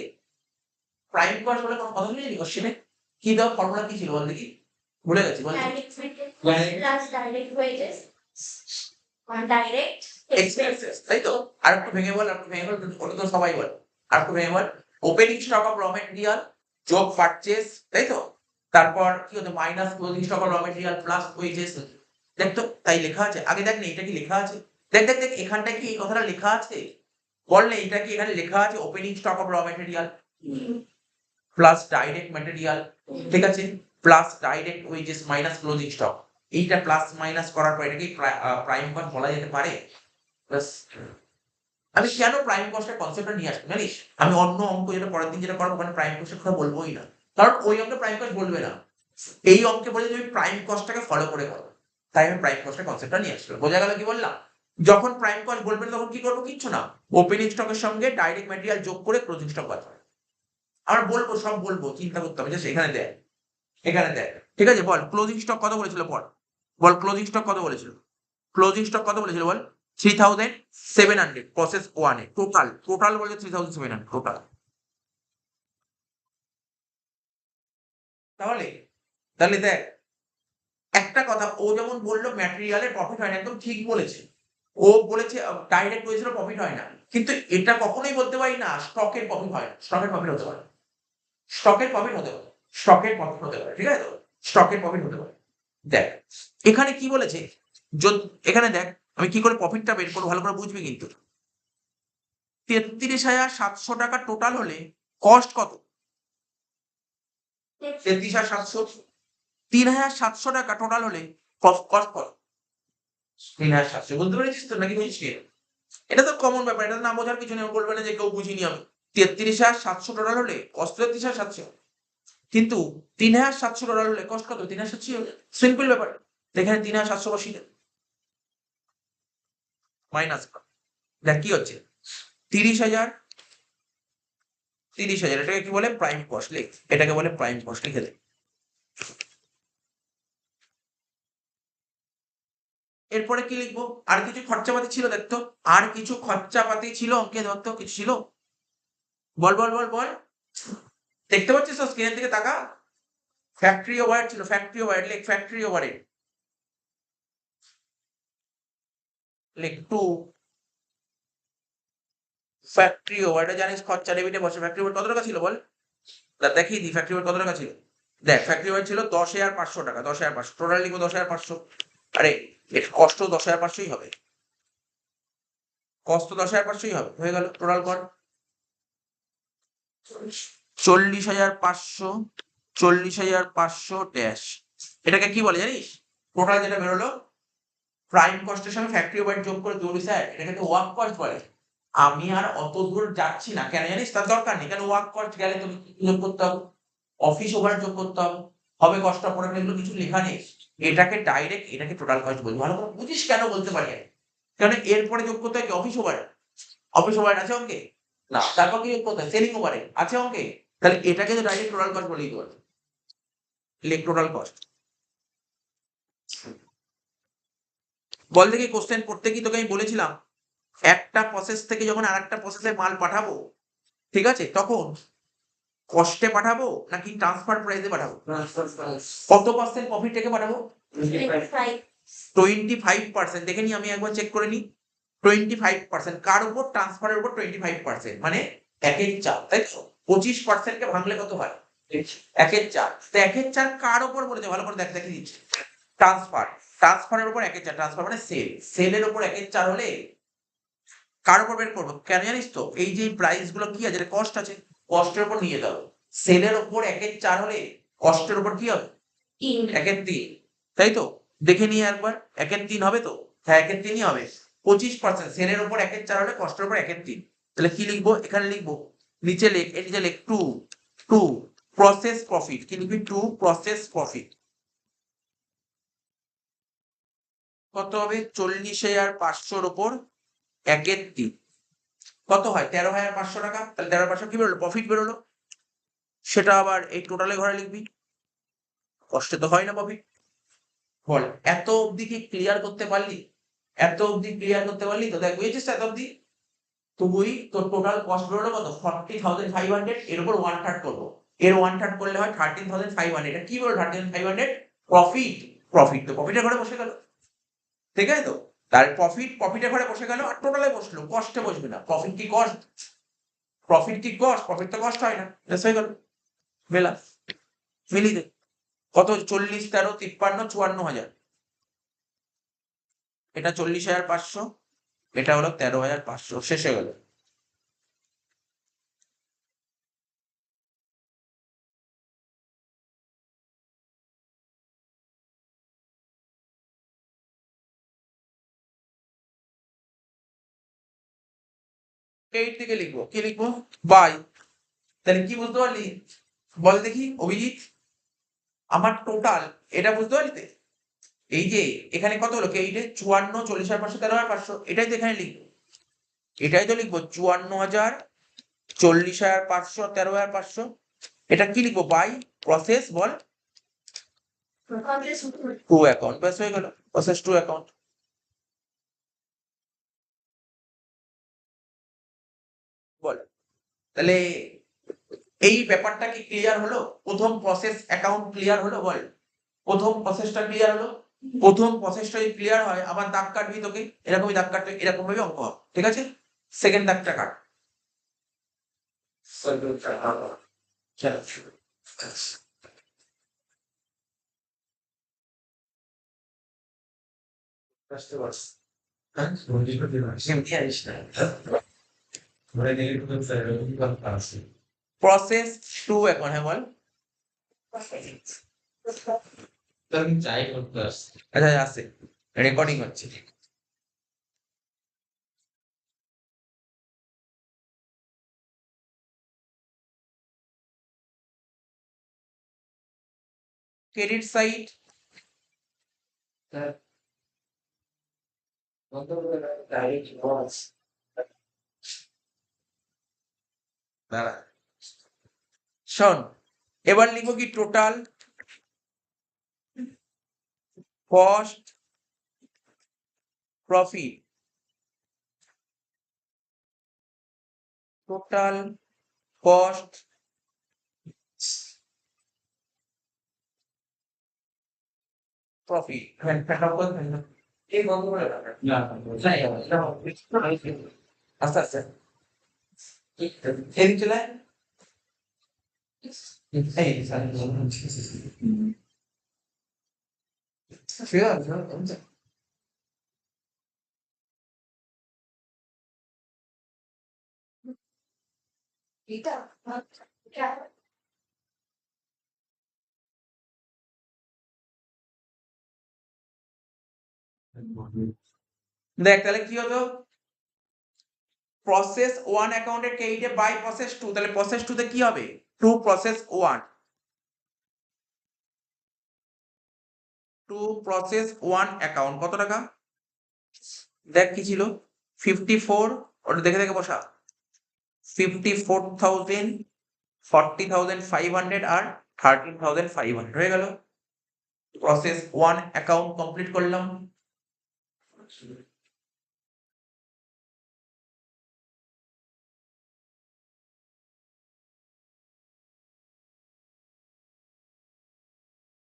প্রাইম কস্ট বলে কোনো কথা নেই কোশ্চেনে? কি দাও ফর্মুলা কি ছিল বল দেখি, ভুলে গেছি বল। Direct material plus direct wages on direct expenses, তাই তো? আর একটু ভেঙে বল, আর একটু ভেঙে বল, ওটা তো সবাই বল, আর একটু ভেঙে বল। Opening stock of raw material যোগ পারচেজ, তাই তো? তারপর কি হতো? Minus closing stock of raw material plus wages. দেখ তো তাই লেখা আছে, আগে দেখ না এটা কি লেখা আছে, দেখ দেখ দেখ এখানটা কি এই কথাটা লেখা আছে? বল না এটা কি এখানে লেখা আছে? Opening stock of raw material plus direct material, ঠিক আছে, plus direct wages minus closing stock. এইটা প্লাস মাইনাস করার পর এটাকে প্রাইম কস্ট বলা যেতে পারে। ব্যাস। আমি কেন প্রাইম কস্টের কনসেপ্টটা নিয়ে আসবো জানিস? আমি অন্য অঙ্ক যেটা পরের দিন যেটা করবো ওখানে প্রাইম কস্টের কথা বলবোই না, কারণ ওই অঙ্কে প্রাইম কস্ট বলবে না। এই অঙ্কে বলে তুমি প্রাইম কস্টটাকে ফলো করে করো, তাই আমি প্রাইম কস্টের কনসেপ্টটা নিয়ে আসলাম। বোঝা গেল কি বললাম? যখন প্রাইম কস্ট বলবে না তখন কি করবো? কিচ্ছু না, ওপেনিং স্টকের সঙ্গে ডাইরেক্ট ম্যাটেরিয়াল যোগ করে ক্লোজিং স্টক বার করো। আমরা বলবো, সব বলবো, চিন্তা করতে হবে, জাস্ট এখানে দেখ, এখানে দেখ, ঠিক আছে? বল ক্লোজিং স্টক কত বলেছিল বল, বল ক্লোজিং স্টক কত বলেছিল? ক্লোজিং স্টক কত বলেছিল বল? 3,700 প্রসেস ওয়ানে, টোটাল টোটাল বলে 3,700 টোটাল। তাহলে তাহলে দেখ একটা কথা, ও যেমন বললো ম্যাটেরিয়ালের প্রফিট হয় না, একদম ঠিক বলেছে। ও বলেছে ডাইরেক্ট ওয়েজের প্রফিট হয় না, কিন্তু এটা কখনোই বলতে পারি না স্টকের প্রফিট হয় না। স্টকের প্রফিট হতে পারে, স্টকের প্রফিট হতে পারে, স্টকের প্রফিট হতে পারে, ঠিক আছে তো? স্টকের প্রফিট হতে পারে। দেখ এখানে কি বলেছে, এখানে দেখ আমি কি করে প্রফিটটা বের করবো ভালো করে বুঝবি কিন্তু। 33,700 টাকা টোটাল হলে কস্ট কত? 33,700, 3,700 টাকা টোটাল হলে কস্ট কত? 3,700 বুঝতে পেরেছিস তো নাকি বুঝিস নি? এটা তো কমন ব্যাপার, এটা না বোঝার কিছু নেই, বলবে না যে কেউ বুঝিনি আমি। 33,700 ডলার হলে কস্ট 33,700, কিন্তু 3,700 ডলার হলে কস্ট কত? 3,700 হবে। সিম্পল ব্যাপার। এখানে 3,700 বসিয়ে দে, মাইনাস কর, দেখ কি হচ্ছে 30,000, 30,000 এটাকে কি বলে? Prime cost. লিখ, এটাকে বলে প্রাইম কস্ট, লিখে দে। এরপরে কি লিখবো? আর কিছু খরচাপাতি ছিল দেখতো, আর কিছু খরচাপাতি ছিল অঙ্কে, ধরতো কিছু ছিল? বল বল বল বল, দেখতে পাচ্ছিস তো? স্ক্রিনের দিকে তাকা। ফ্যাক্টরি ওভারহেড ছিল, ফ্যাক্টরি ওভারহেড, লিখ ফ্যাক্টরি ওভারহেড, লিখ 2 ফ্যাক্টরি ওভারহেড। জানিস খরচা ডেবিটে বসে। ফ্যাক্টরি ওভারহেড কত টাকা ছিল বল? দেখিয়ে দিই ফ্যাক্টরি ওভারহেড কত টাকা ছিল। দেখ ফ্যাক্টরি ওভারহেড ছিল 10,500 টাকা, 10,500 টোটাল লিখবো 10,500। আরে এর কষ্ট 10,500ই হবে, কষ্ট 10,500ই হবে, হয়ে গেল। টোটাল কর 40,500, 40,500 ড্যাশ। এটাকে কি বলে জানিস? টোটাল যেটা বেরোলো প্রাইম কস্টের সঙ্গে ফ্যাক্টরি ওভারহেড যোগ করে দৌড়ি স্যার, এটাকে তো ওয়ার্ক কস্ট বলে। আমি আর অত দূর যাচ্ছি না, কেন জানিস? তার দরকার নেই, কেন ওয়ার্ক কস্ট গেলে তো যোগ করতে হবে, অফিস ওভারহেড যোগ করতে হবে, হবে কষ্ট পড়ে, এগুলো কিছু লেখা নেই। এটাকে ডাইরেক্ট, এটাকে টোটাল কস্ট বলবি। ভালো করে বুঝিস কেন বলতে পারি আমি? কারণ এরপরে যোগ করতে হয় কি? Office overhead. অফিস ওভারহেড আছে অঙ্কে? না। তারপর কি যোগ করতে হয়? সেলিং ওভারহেড আছে অঙ্কে? তাহলে এটাকে তো ডাইরেক্ট টোটাল কস্ট বলেই দিতে পারি। লেখ টোটাল কস্ট। বল দেখি কোশ্চেন পড়তে কি তোকে আমি বলেছিলাম একটা প্রসেস থেকে যখন আরেকটা প্রসেসে মাল পাঠাবো, ঠিক আছে, তখন কস্টে পাঠাবো নাকি ট্রান্সফার প্রাইসে পাঠাবো? কত পার্সেন্ট প্রফিট থেকে পাঠাবো? 25%। দেখে নি, আমি একবার চেক করে নি। 25%। কার উপর? ট্রান্সফারের উপর 25%, মানে 1/4, তাই তো? 25% কে ভাঙলে কত হয়? 1/4। তো 1/4 কার উপর বলেছে? ভালো করে দেখ, দেখে দিচ্ছি। ট্রান্সফার, ট্রান্সফারের উপর 1/4, ট্রান্সফার মানে সেল, সেলের উপর 1/4 হলে কার উপর বের করবো? কেন জানিস তো? এই যে প্রাইস গুলো কি আছে, কস্ট আছে, কস্টের উপর নিয়ে যাবো। সেলের উপর 1/4 হলে কস্টের উপর কি হবে? 1/3, তাই তো? দেখে নিয়ে একবার, 1/3 হবে তো? হ্যাঁ 1/3ই হবে। 25%, সেলের উপর 1/4 হলে কস্টের উপর 1/3। তাহলে কি লিখবো? এখানে লিখবো, নিচে লেখ, এর নিচে লেখ 2 প্রসেস প্রফিট। কি লিখবি? 2 প্রসেস প্রফিট। কত হবে? 40,500 উপর 1/3 কত হয়? 13,500 টাকা। তাহলে 13,500 কি বেরোলো? প্রফিট বেরোলো। সেটা আবার এই টোটালে ঘরে লিখবি, কষ্টে তো হয় না প্রফিট। বল এত অবধি কি ক্লিয়ার করতে পারলি? এত অবধি ক্লিয়ার করতে পারলি তো? দেখ বুঝেছিস এত অবধি? তুই তোর টোটাল কস্ট বেরোলো কত? 40,500। এর উপর 1/3 করবো, এর 1/3 করলে হয় 13,500। এটা কি বলো? 13,500 প্রফিট। প্রফিট তো প্রফিটের ঘরে বসে গেল, ঠিক আছে তো? তার প্রফিট প্রফিটের ঘরে বসে গেল, আর টোটালে বসলো, কষ্টে বসবে না। প্রফিট কি কস্ট? প্রফিট কি কস্ট? প্রফিট তো কষ্ট হয় না। ব্যাস হয়ে গেল, মেলা মিলিয়ে দে। কত? 40, 13, 53, 54,000। এটা 40,500, এটা হলো 13,500। শেষ হয়ে গেল। এই দিকে লিখবো, কি লিখবো? বাই। তাহলে কি বুঝতে পারলি? বল দেখি অভিজিৎ, আমার টোটাল এটা বুঝতে পারলি তো? এই যে এখানে কত হলো? এইটে 54, 40,500, 13,500, এটাই তো এখানে লিখবো, এটাই তো লিখবো 54,000, 40,500, 13,500। এটা কি লিখবো? বাই প্রসেস, বল, টু অ্যাকাউন্ট। ব্যাস হয়ে গেল, প্রসেস টু অ্যাকাউন্ট। বল তাহলে এই ব্যাপারটা কি ক্লিয়ার হলো? প্রথম প্রসেস অ্যাকাউন্ট ক্লিয়ার হলো? বল প্রথম প্রসেসটা ক্লিয়ার হলো? প্রথম প্রসেসটা যদি ক্লিয়ার হয়, আবার দাগ কাটবি, তোকে এরকমই দাগ কাটবে, এরকম ভাবে অঙ্ক হবে, ঠিক আছে? সেকেন্ড দাগটা কাট। চলো। এমনি আনিস না। প্রসেস টু এখন, হ্যাঁ বল। আচ্ছা আছে। রেকর্ডিং হচ্ছে। ক্রেডিট সাইড দাঁড়া শোন, এবার লিখবো কি total cost profit, total cost profit. আস্তে আস্তে এদিক চলে আয়। এই এটা দেখ তাহলে কি হতো, প্রসেস 1 অ্যাকাউন্টের ক্রেডিটে বাই প্রসেস 2, তাহলে প্রসেস 2 তে কি হবে, টু প্রসেস 1 অ্যাকাউন্ট কত টাকা, দেখ কি ছিল 54, ওটা দেখে দেখে বসা 54,000, 40,500 আর 13,500 হয়ে গেল। প্রসেস 1 অ্যাকাউন্ট কমপ্লিট করলাম।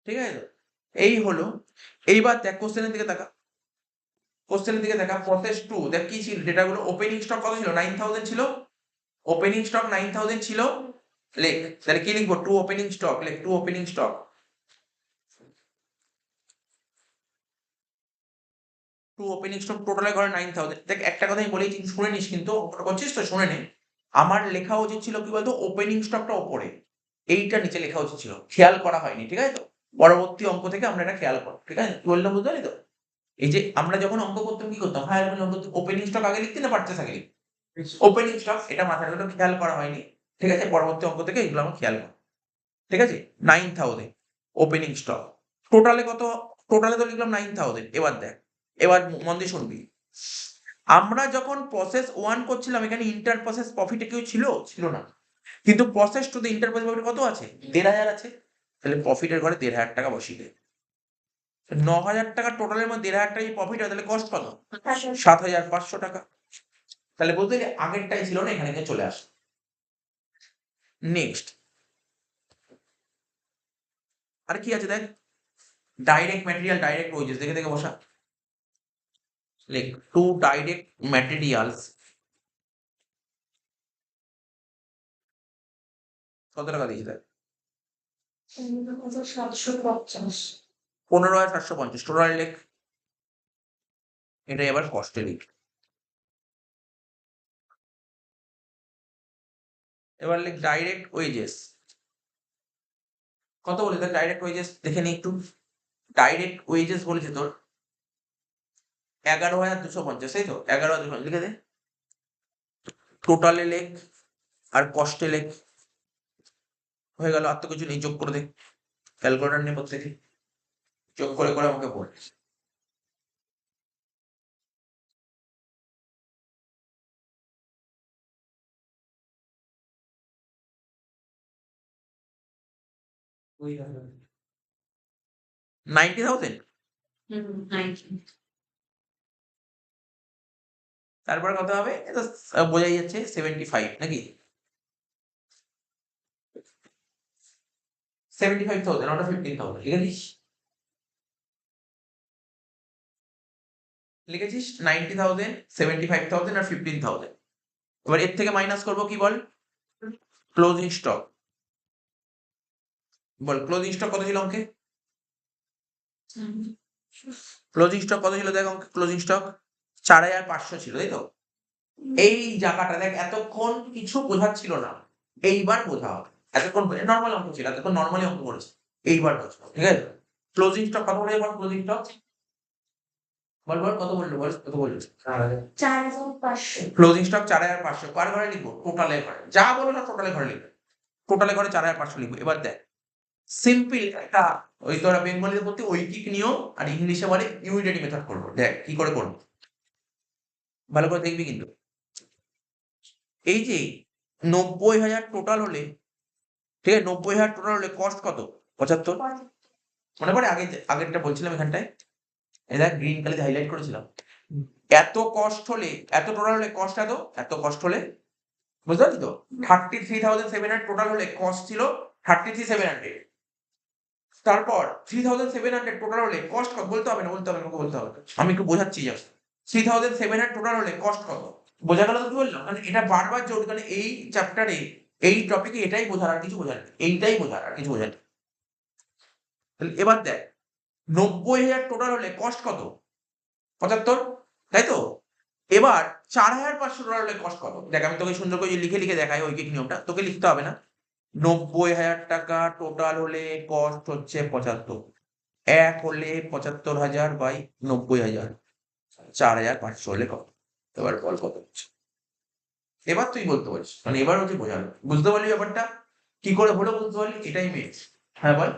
ঠিক আছে তো, এই হলো। এইবার দেখ কোশ্চেনের দিকে তাকা, কোশ্চেনের দিকে দেখা প্রসেস 2 দেখ কি ছিল, ডেটাগুলো ওপেনিং স্টক কত ছিল, 9,000 ছিল, ওপেনিং স্টক 9,000 ছিল, লেখ তাহলে কি লিখবো, টু ওপেনিং স্টক, লেখ to opening stock, to opening stock টোটালে ঘরে 9,000। দেখ একটা কথা আমি বলেছি শুনে নিস, কিন্তু করছিস তো শুনে নে, আমার লেখা উচিত ছিল কি বলতো ওপেনিং স্টকটা ওপরে, এইটা নিচে লেখা উচিত ছিল, খেয়াল করা হয়নি, ঠিক আছে তো, পরবর্তী অঙ্ক থেকে আমরা এটা খেয়াল করব, ঠিক আছে, কি বললাম বুঝতে পারলি তো। এই যে আমরা যখন অঙ্ক করতাম কি করতাম, হায়ার অঙ্ক ওপেনিং স্টক আগে লিখতে না পারচেস আগে লিখতে, ওপেনিং স্টক এটা মাথায় রাখলে খেয়াল করা হয়নি, ঠিক আছে, পরবর্তী অঙ্ক থেকে এগুলো আমরা খেয়াল করব, ঠিক আছে। 9,000 ওপেনিং স্টক, টোটালে কত, টোটালে তো লিখলাম 9,000। এবার দেখ, এবার মন দিয়ে শুনবি, আমরা যখন প্রসেস 1 করছিলাম এখানে ইন্টার প্রসেস প্রফিটে কেউ ছিল, ছিল না, কিন্তু প্রসেস 2 তে ইন্টার প্রসেস প্রফিট কত আছে, 1,500 আছে, তাহলে প্রফিটের ঘরে 1,500 টাকা বসিয়ে দে। 9,000 টাকা টোটালের মধ্যে 1,500 টাকা প্রফিট হয়, তাহলে কস্ট কত, 7,500 টাকা। তাহলে বলতে গেলে আগেরটাই ছিল না, এখানে চলে আস। নেক্সট আর কি আছে দেখ, ডাইরেক্ট ম্যাটেরিয়াল, ডাইরেক্ট ওয়েজেস, দেখে দেখে বসা, লেখ টু ডাইরেক্ট ম্যাটেরিয়ালস কত টাকা দিয়েছে দেখ, 750 15,750 টোটাল লেখ, এটা এবার কস্টে লিখ। এবার লেখ ডাইরেক্ট ওয়েজেস কত বলেছে, ডাইরেক্ট ওয়েজেস দেখে নি একটু, ডাইরেক্ট ওয়েজেস বলেছে তোর 11,250, তাই তো, 11,250 লিখে দে, টোটালে লেখ আর কস্টে লেখ, হয়ে গেল, আর তো কিছু নেই, যোগ করে দে, ক্যালকুলেটর নিয়ে প্রত্যেকে যোগ করে করে আমাকে বল। ওই 90,000, তারপরে কত হবে, এটা বোঝাই যাচ্ছে 75 নাকি, 75,000, ওটা 15,000 লিখেছিস, লিখেছিস 90,000, 75,000 আর 15,000। এবার এর থেকে মাইনাস করবো কি বল, ক্লোজিং স্টক, বল ক্লোজিং স্টক কত ছিল অঙ্কে, ক্লোজিং স্টক কত ছিল দেখ অঙ্কে, ক্লোজিং স্টক 4,500 ছিল, তাই তো। এই জায়গাটা দেখ এতক্ষণ কিছু বোঝাচ্ছিল না, এইবার বোঝা হবে, এতক্ষণ নর্মাল অঙ্ক ছিল, এতক্ষণ নর্মালি অঙ্ক করেছে, এইবার বোঝা, ঠিক আছে। ক্লোজিং স্টক কত বলে, এবার ক্লোজিং স্টক বল বল কত বললো, বল কত বললো? 4,500। ক্লোজিং স্টক 4,500 কার ঘরে লিখবো? টোটালে ঘরে, যা বলো না টোটালে ঘরে লিখবে, টোটালে ঘরে 4,500 লিখবো। এবার দেখ সিম্পল একটা, ওই তোরা বেঙ্গলির প্রতি ঐকিক নিয়ম আর ইংলিশে বলে ইউনিটারি মেথড করবো। দেখ কি করে করবো, ভালো করে দেখবি কিন্তু। এই যে 90,000 টোটাল হলে, ঠিক আছে, 90,000 টোটাল হলে কস্ট কত? 75। মনে পড়ে আগেরটা বলছিলাম এখানটায়, এই দেখ গ্রিন কালি দিয়ে হাইলাইট করেছিলাম। এত কস্ট হলে, এত টোটাল হলে কস্ট এত, এত কস্ট হলে, বুঝতে পারছি তো? 33,700 টোটাল হলে কস্ট ছিল 33,700। তারপর 3,700 টোটাল হলে কস্ট কত বলতে হবে না, বলতে হবে না, বলতে হবে। আমি একটু বোঝাচ্ছি জাস্ট। 3,700 টোটাল হলে কস্ট কত? বোঝা গেল তো কি বললাম? মানে এটা বারবার জোর, কারণ এই চ্যাপ্টারে এই টপিকে এটাই বোঝার, আর কিছু বোঝার নেই। এইটাই বোঝার, আর কিছু বোঝার নেই। তাহলে এবার দেখ 90,000 টোটাল হলে কস্ট কত? 75, তাই তো? এবার 4,500 টোটাল হলে কস্ট কত? দেখ আমি তোকে সুন্দর করে লিখে লিখে দেখাই ঐকিক নিয়মটা, তোকে লিখতে হবে না। 90,000 টাকা টোটাল হলে কস্ট হচ্ছে 75, এক হলে 75,000 বাই 90,000, 4,500 হলে কত? এবার বল কত হচ্ছে? এবার তুই বলতে পারিস, মানে এবার হচ্ছে বোঝালো, বুঝতে পারলি ব্যাপারটা কি করে হলো, বুঝতে পারলি? এটাই মেন। হ্যাঁ বল।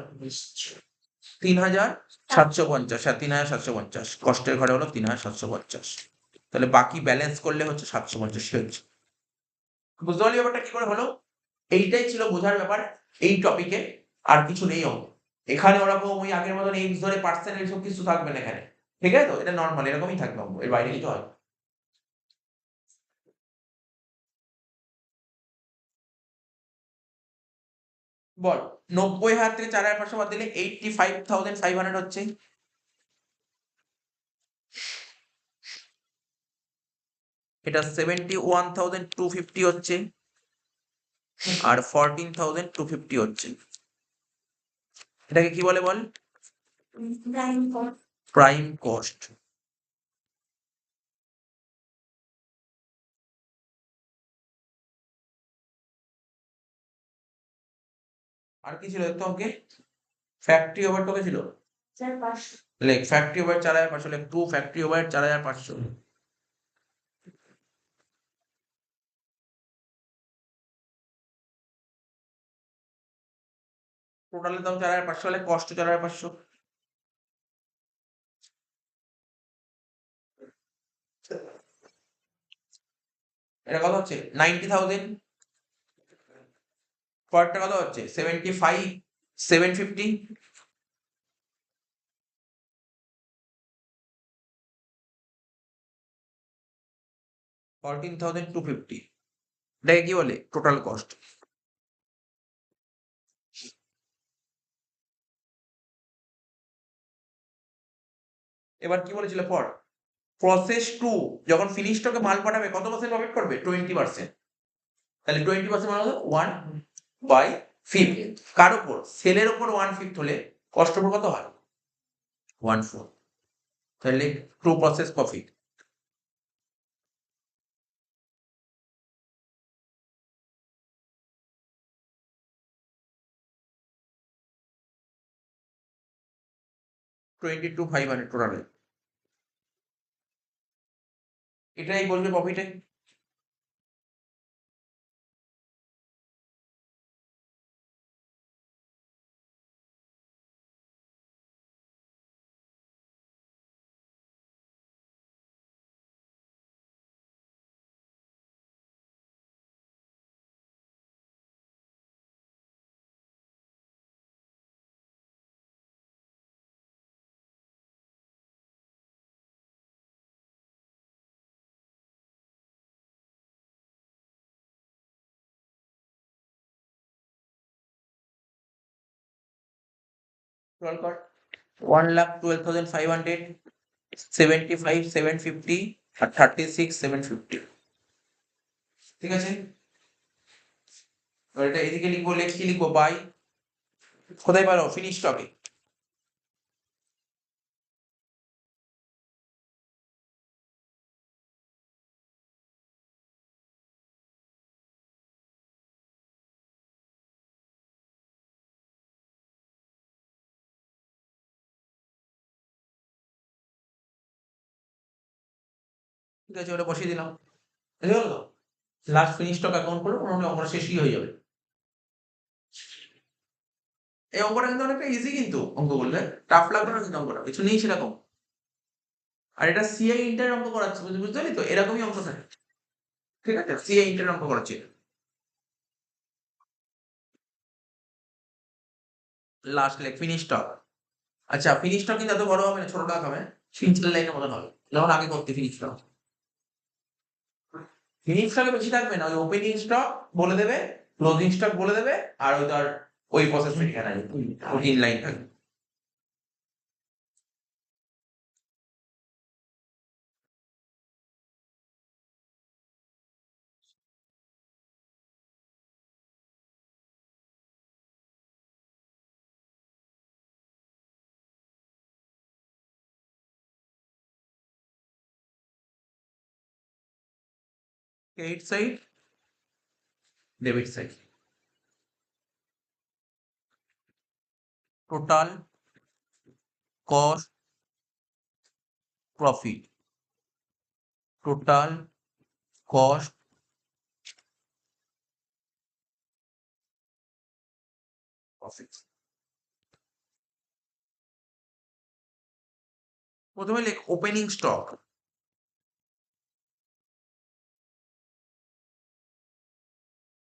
3,750, হ্যাঁ 3,750 কষ্টের ঘরে হলো 3,750। তাহলে বাকি ব্যালেন্স করলে হচ্ছে 750 হচ্ছে। বুঝতে পারলি ব্যাপারটা কি করে হলো? এইটাই ছিল বোঝার ব্যাপার এই টপিকে, আর কিছু নেই অঙ্ক। এখানে ওরকম ওই আগের মতন এইচ ধরে পার্সেন্ট এইসব কিছু থাকবে না এখানে, ঠিক আছে তো? এটা নর্মাল এরকমই থাকবে অঙ্ক, এর বাইরে কিছু হয় না। বল 90,000 থেকে 4,500 বাদ দিলে 85,500 হচ্ছে। এটা 71,250 হচ্ছে, আর 14,250 হচ্ছে। এটাকে কি বলে বল? Prime cost. Prime cost. আর কি ছিল একটু অঙ্কে? ফ্যাক্টরি ওভারটকে ছিল। 4,500। লেখ ফ্যাক্টরি ওভার 4,500, লেখ 2 ফ্যাক্টরি ওভার 4,500। টোটালের দাম 4,500 হলে কস্ট 4,500। এটা কত হচ্ছে? 90,000। পরেরটা কত হচ্ছে? 75,750। 14,250। এটাকে কি বলে? Total cost. এবার কি বলেছিল পর? প্রসেস টু যখন ফিনিশ স্টকে মাল পাঠাবে কত পার্সেন্ট প্রফিট করবে? 20%। তাহলে 20% মানে হলো 1/5। কার উপর? সেলের উপর 1/5 হলে কষ্ট উপর কত হয়? 1/4। তাহলে টু প্রসেস প্রফিট। $22,500 টোটালে। এটাই বলবে প্রফিটে। টোটাল কর 1,12,500, 75,750 আর 36,750। ঠিক আছে, এবার এটা এদিকে লিখবো, লেখ কি লিখবো? বাই কোথায় পারো? ফিনিশ স্টকে। ঠিক আছে, ওটা বসিয়ে দিলাম, বুঝে গেল? লাস্ট ফিনিশ স্টক অ্যাকাউন্ট করলে মোটামুটি অঙ্কটা শেষই হয়ে যাবে। এই অঙ্কটা কিন্তু অনেকটা ইজি, কিন্তু অঙ্ক করলে টাফ লাগবে না কিন্তু, অঙ্কটা কিছু নেই সেরকম। আর এটা সিআই ইন্টার অঙ্ক করাচ্ছে, বুঝতে পারলি তো, এরকমই অঙ্ক থাকে। ঠিক আছে, সিআই ইন্টার অঙ্ক করাচ্ছে। Last leg finish stock. আচ্ছা, ফিনিশ স্টক কিন্তু এত বড় হবে না, ছোট টাক হবে, সিঙ্গেল লাইনের মতন হবে, যেমন আগে করতে ফিনিশ স্টক। ফিনিশ স্টকে বেশি থাকবে না, ওই ওপেনিং স্টক বলে দেবে, ক্লোজিং স্টক বলে দেবে, আর ওই তার ওই প্রসেস এখানে ওই তিন লাইন থাকবে। Credit side, debit side, total cost profit, total cost profit. প্রথমে লেখ ওপেনিং স্টক।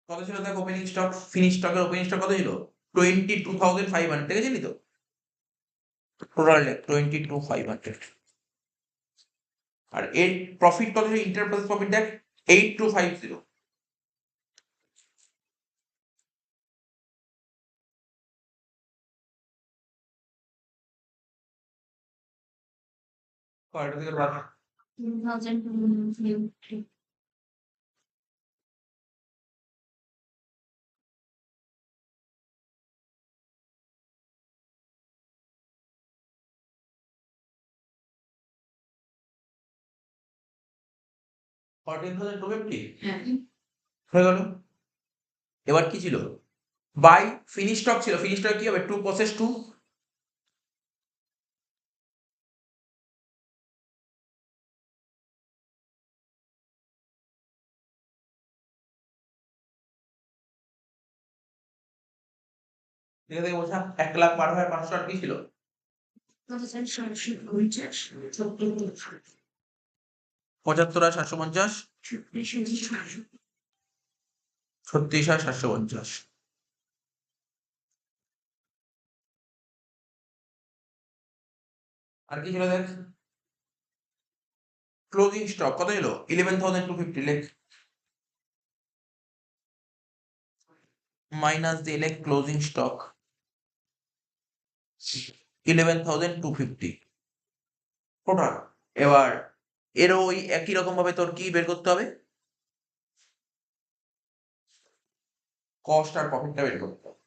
কত ছিল দেখ ওপেনিং স্টক, ফিনিশ স্টকের ওপেনিং স্টক কত ছিল? 22,500, দেখেছিলি তো? টোটাল লেখ 22,500। আর এর প্রফিট কত ছিল, ইন্টারপ্রাইজ প্রফিট দেখ 8250। কয়টা থেকে বাদ? 2000 14,250 হয়ে গেল। এবার কি ছিল? বাই ফিনিশ স্টক ছিল, ফিনিশ স্টক কি হবে, টু প্রসেস টু। দেখে দেখে বোঝা, 1,12,500 আর কি ছিল? 75,750, 36,750। আর কি ছিল দেখ, ক্লোজিং স্টক কত ছিল, 11,250, লেখ মাইনাস দিয়ে লেখ ক্লোজিং স্টক 11,250 টোটাল। এবার এরও ওই একই রকম ভাবে তোর কি বের করতে হবে, কস্ট আর প্রফিটটা বের করতে হবে।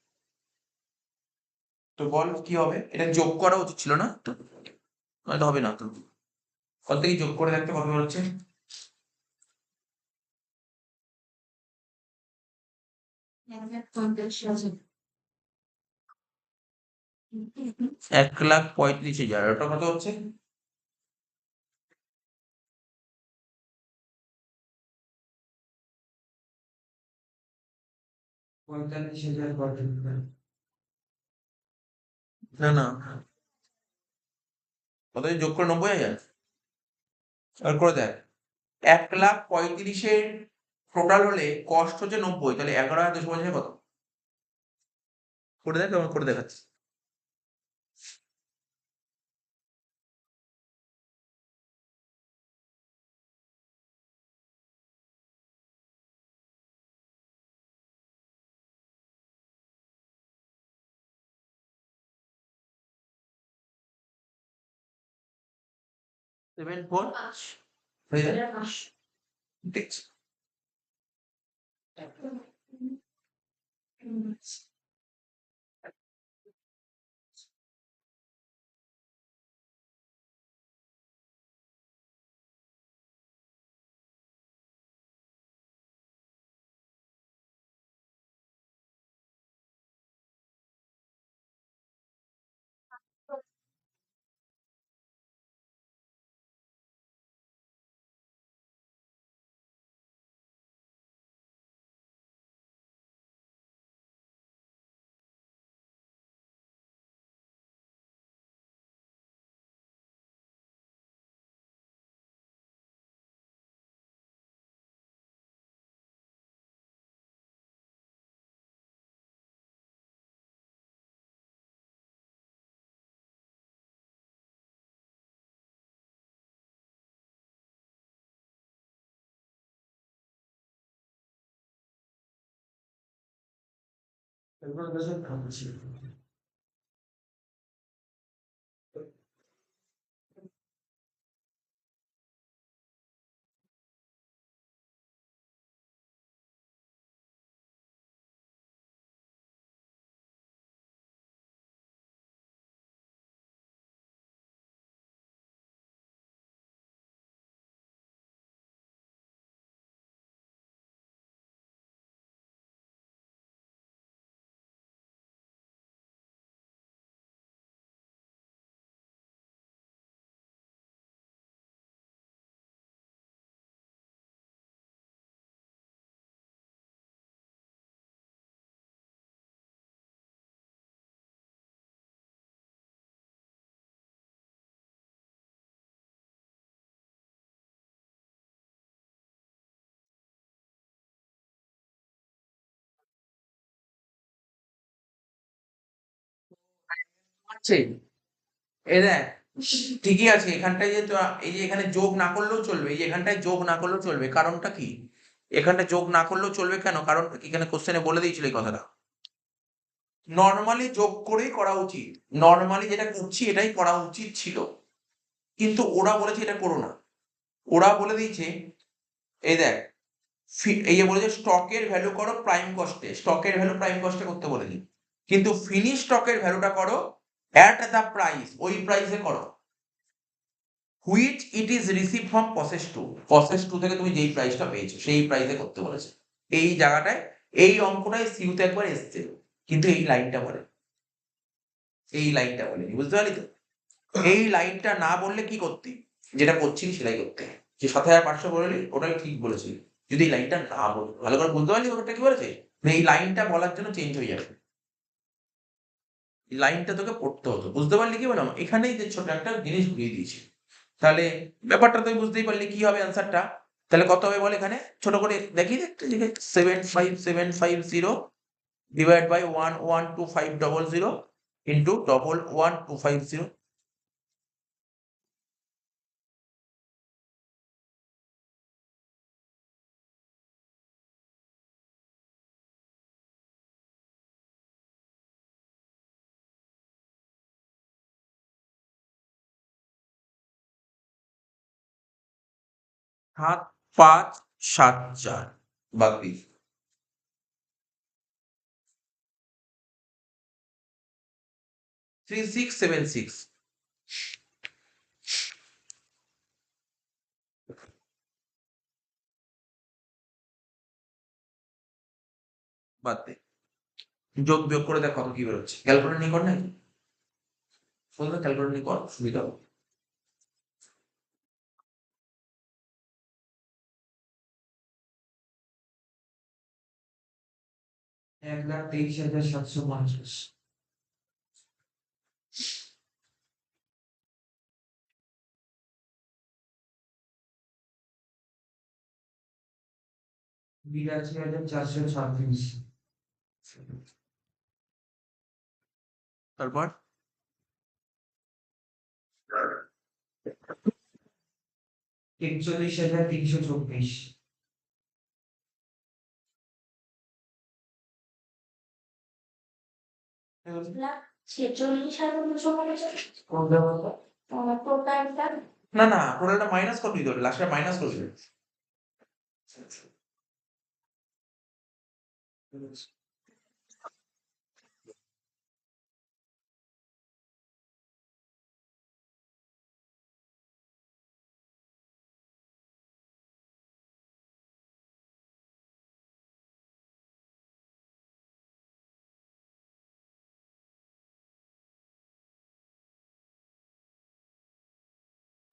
তো বল কি হবে, এটা যোগ করা উচিত ছিল না তো, নয়তো হবে না তো। কত থেকে যোগ করে দেখতে কত বের হচ্ছে? 1,35,000, ওটা কত হচ্ছে? 45,000। না না, কত যোগ করে 90,000, আর করে দেখ, 1,35,000 টোটাল হলে কস্ট হচ্ছে 90, তাহলে 11,250 কত? করে দেখ, আমার করে দেখাচ্ছি। সেভেন ফোর হয়ে যায়, ঠিক আছে। আছে এই দেখ, ঠিকই আছে এখানটায় যে এই যে এখানে যোগ না করলেও চলবে, এই যে এখানটায় যোগ না করলেও চলবে, কারণটা কি? এখানটায় যোগ না করলেও চলবে কেন? কারণ এখানে কোশ্চেনে বলে দিয়েছিল এই কথাটা। নর্মালি যোগ করেই করা উচিত, নর্মালি যেটা করছি এটাই করা উচিত ছিল, কিন্তু ওরা বলেছে এটা করো না। ওরা বলে দিয়েছে, এই দেখ, এই যে বলেছে স্টকের ভ্যালু করো প্রাইম কস্টে, স্টকের ভ্যালু প্রাইম কস্টে করতে বলেছি, কিন্তু ফিনিশ স্টকের ভ্যালুটা করো অ্যাট দ্য প্রাইস, ওই প্রাইসে করো, which it is receive from process two, process to থেকে তুমি যেই প্রাইসটা পেয়েছো সেই প্রাইসে করতে বলেছে। এই জায়গাটায় এই অঙ্কটায় সিউতে একবার এসছে, কিন্তু এই লাইনটা বলে, এই লাইনটা বলেনি, বুঝতে পারলি তো? এই লাইনটা না বললে কি করতে, যেটা করছিলি সেটাই করতে, যে ৭,৫০০ বললি ওটাই ঠিক বলেছিলি, যদি এই লাইনটা না বল, ভালো করে বুঝতে পারলি ওটা কি বলেছে? এই লাইনটা বলার জন্য চেঞ্জ হয়ে যাবে, এই লাইনটা তোকে পড়তে হতো, বুঝতে পারলি কি বললাম? এখানেই যে ছোট একটা জিনিস ঘুরিয়ে দিয়েছি, তাহলে ব্যাপারটা তুই বুঝতেই পারলি কি হবে অ্যান্সারটা। তাহলে কত হবে বল, এখানে ছোট করে দেখি একটা লিখে, 75750 ডিভাইড বাই 11250 ইন্টু 11250। 7574 বাকি 3676 বাদ দে, যোগ বিয়োগ করে দেখ কত কি বেরোচ্ছে, ক্যালকুলেটর নিয়ে কর নাকি, ক্যালকুলেটর নিয়ে কর, সুবিধা হবে। 1,23,750 82,436 তারপর 41,324 কোনটা বলতো? টোটালটা না না, টোটালটা মাইনাস করবি তো, লাস্টে মাইনাস করবি।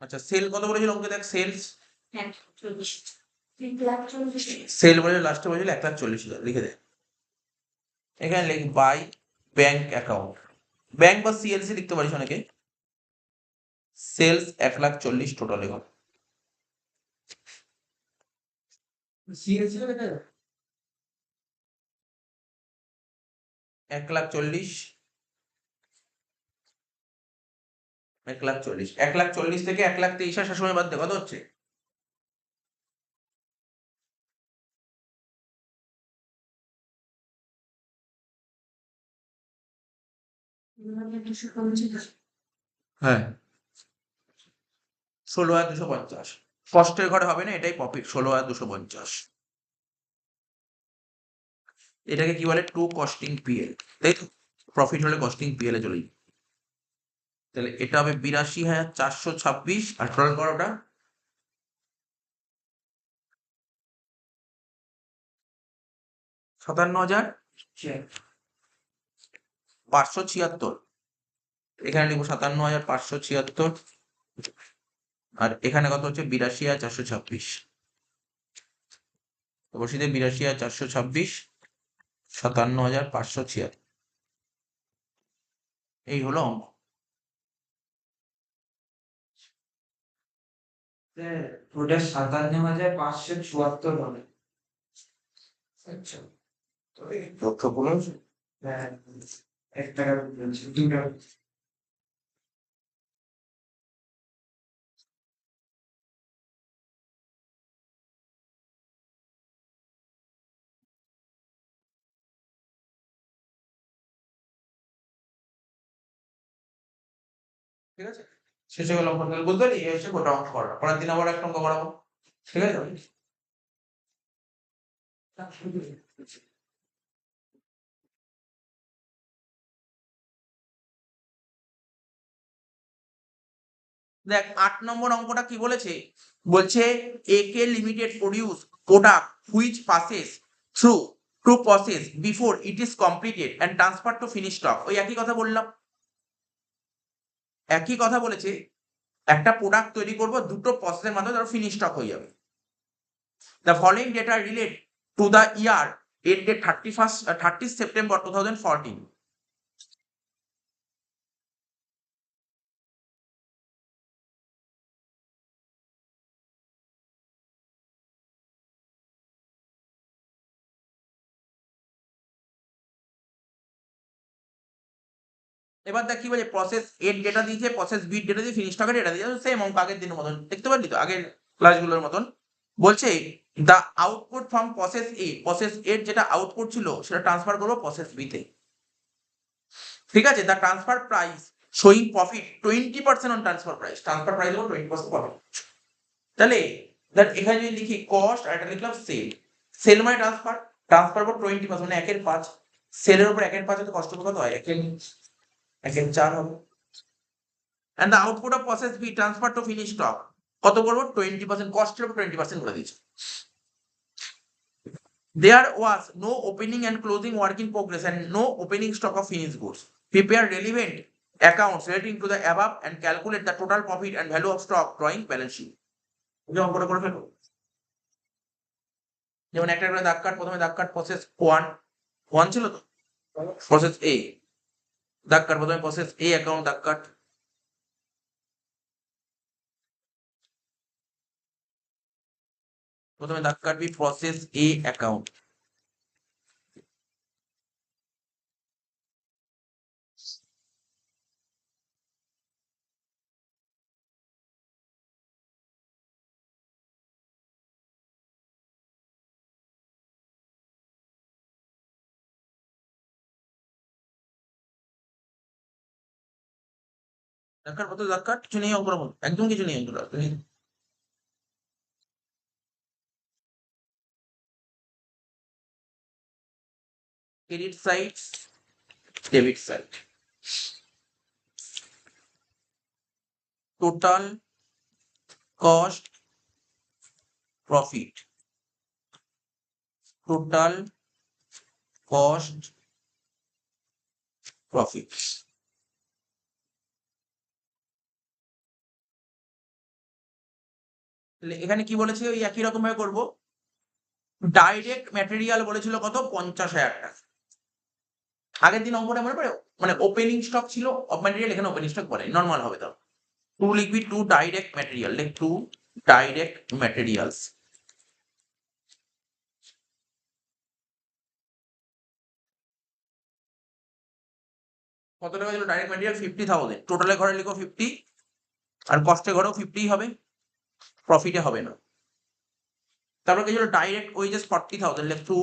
আচ্ছা, সেল কত বলেছিল অঙ্কে, দেখ সেলস, 140 1,40,000 সেল বলে লাস্টে বলেছিল 1,40,000, লিখে দে, এখানে লিখ বাই ব্যাংক অ্যাকাউন্ট, ব্যাংক বা সিএলসি লিখতে পারিস অনেকে, সেলস 1,40,000 টোটাল, এখন সিএলসি টা দেখা 1,40,000, 1,40,000, 1,40,000 থেকে 1,23,000 সময় বাদ দে, কত হচ্ছে? হ্যাঁ 16,250 কষ্টের ঘরে হবে না, এটাই প্রফিট 16,250। এটাকে কি বলে টু কস্টিং পিএল, তাই তো? প্রফিট হলে কস্টিং পিএল এ চলে যাবে। তাহলে এটা হবে 82,426 আর টোটাল করোটা 57,576। এখানে লিখবো 57,576 আর এখানে কত হচ্ছে 82,426। বসিয়ে দিয়ে 82,426 57,576, এই হলো অঙ্ক। ওটা 57,574 হবে। আচ্ছা, তো এই তথ্যগুলো হ্যাঁ, 1 টাকা বলছে 2 টাকা। ঠিক আছে, শেষে গেল অঙ্ক। তাহলে বুঝতে পারি এই হচ্ছে গোটা অঙ্ক করা, পরের দিন আবার একটা অঙ্ক করাবো, ঠিক আছে? দেখ 8 নম্বর অঙ্কটা কি বলেছে, বলছে AK limited produce product which passes through to process before it is completed and transfer to finish stock. ওই একই কথা বললাম, একই কথা বলেছে। একটা প্রোডাক্ট তৈরি করব, দুটো প্রসেসের মাধ্যমে তার ফিনিশ স্টক হয়ে যাবে। The following data relate to the year ended 30 September 2014। এবার দেখ কি বলে, প্রসেস এর ডেটা দিয়েছে, প্রসেস বি ডেটা দিয়ে ফিনিশ স্টকের ডেটা দিয়েছে, সেম অঙ্ক আগের দিনের মতন, দেখতে পারলি তো আগের ক্লাসগুলোর মতন। বলছে the output from process A, process এর যেটা আউটপুট ছিল সেটা ট্রান্সফার করবো প্রসেস বি তে। ঠিক আছে, the transfer price showing profit 20% on transfer price, transfer price হলো 20% প্রফিট। তাহলে দেখ এখানে যদি লিখি কস্ট আর এটা লিখলাম সেল, সেল মানে ট্রান্সফার, ট্রান্সফার করবো 20% মানে 1/5, সেলের উপর 1/5 হতে কষ্ট কত হয়, 1/4 হবে। And the output of process B transfer to finish stock কত করবো 20%, কস্টের উপর 20% করে দিয়েছে। There was no opening and closing work in progress and no opening stock of finished goods. Prepare relevant accounts relating to the above and calculate the total profit and value of stock drawing balance sheet. এই অঙ্কটা করে ফেলো। যেমন একটা করে দাগ কাট, প্রথমে দাগ কাট প্রসেস 1 ছিল তো, প্রসেস A দাগ কাট, প্রথমে প্রসেস A অ্যাকাউন্ট দাগ কাট, প্রথমে দাগ কাটবি প্রসেস A অ্যাকাউন্ট। দাগ কাট, প্রথমে দাগ কাট, কিছু নেই অঙ্কটার মধ্যে, একদম কিছু নেই অঙ্কটা। Credit side, debit side, total cost profit, total cost profit. এখানে কি বলেছে, ওই একই রকম ভাবে করবো। ডাইরেক্ট ম্যাটেরিয়াল বলেছিল কত, 50,000 টাকা। আগের দিন অঙ্কটা মনে পড়ে, মানে ওপেনিং স্টক ছিল অফ ম্যাটেরিয়াল, এখানে ওপেনিং স্টক বলে নর্মাল হবে। তো টু লিখবি, টু ডাইরেক্ট ম্যাটেরিয়াল, লেখ টু ডাইরেক্ট ম্যাটেরিয়ালস। কত টাকা ছিল ডাইরেক্ট ম্যাটেরিয়াল, 50,000। টোটালের ঘরে লিখো 50 আর কস্টের ঘরেও 50 হবে, প্রফিটে হবে না। তারপর কি ছিল ডাইরেক্ট ওয়েজেস 40,000, লেখ টু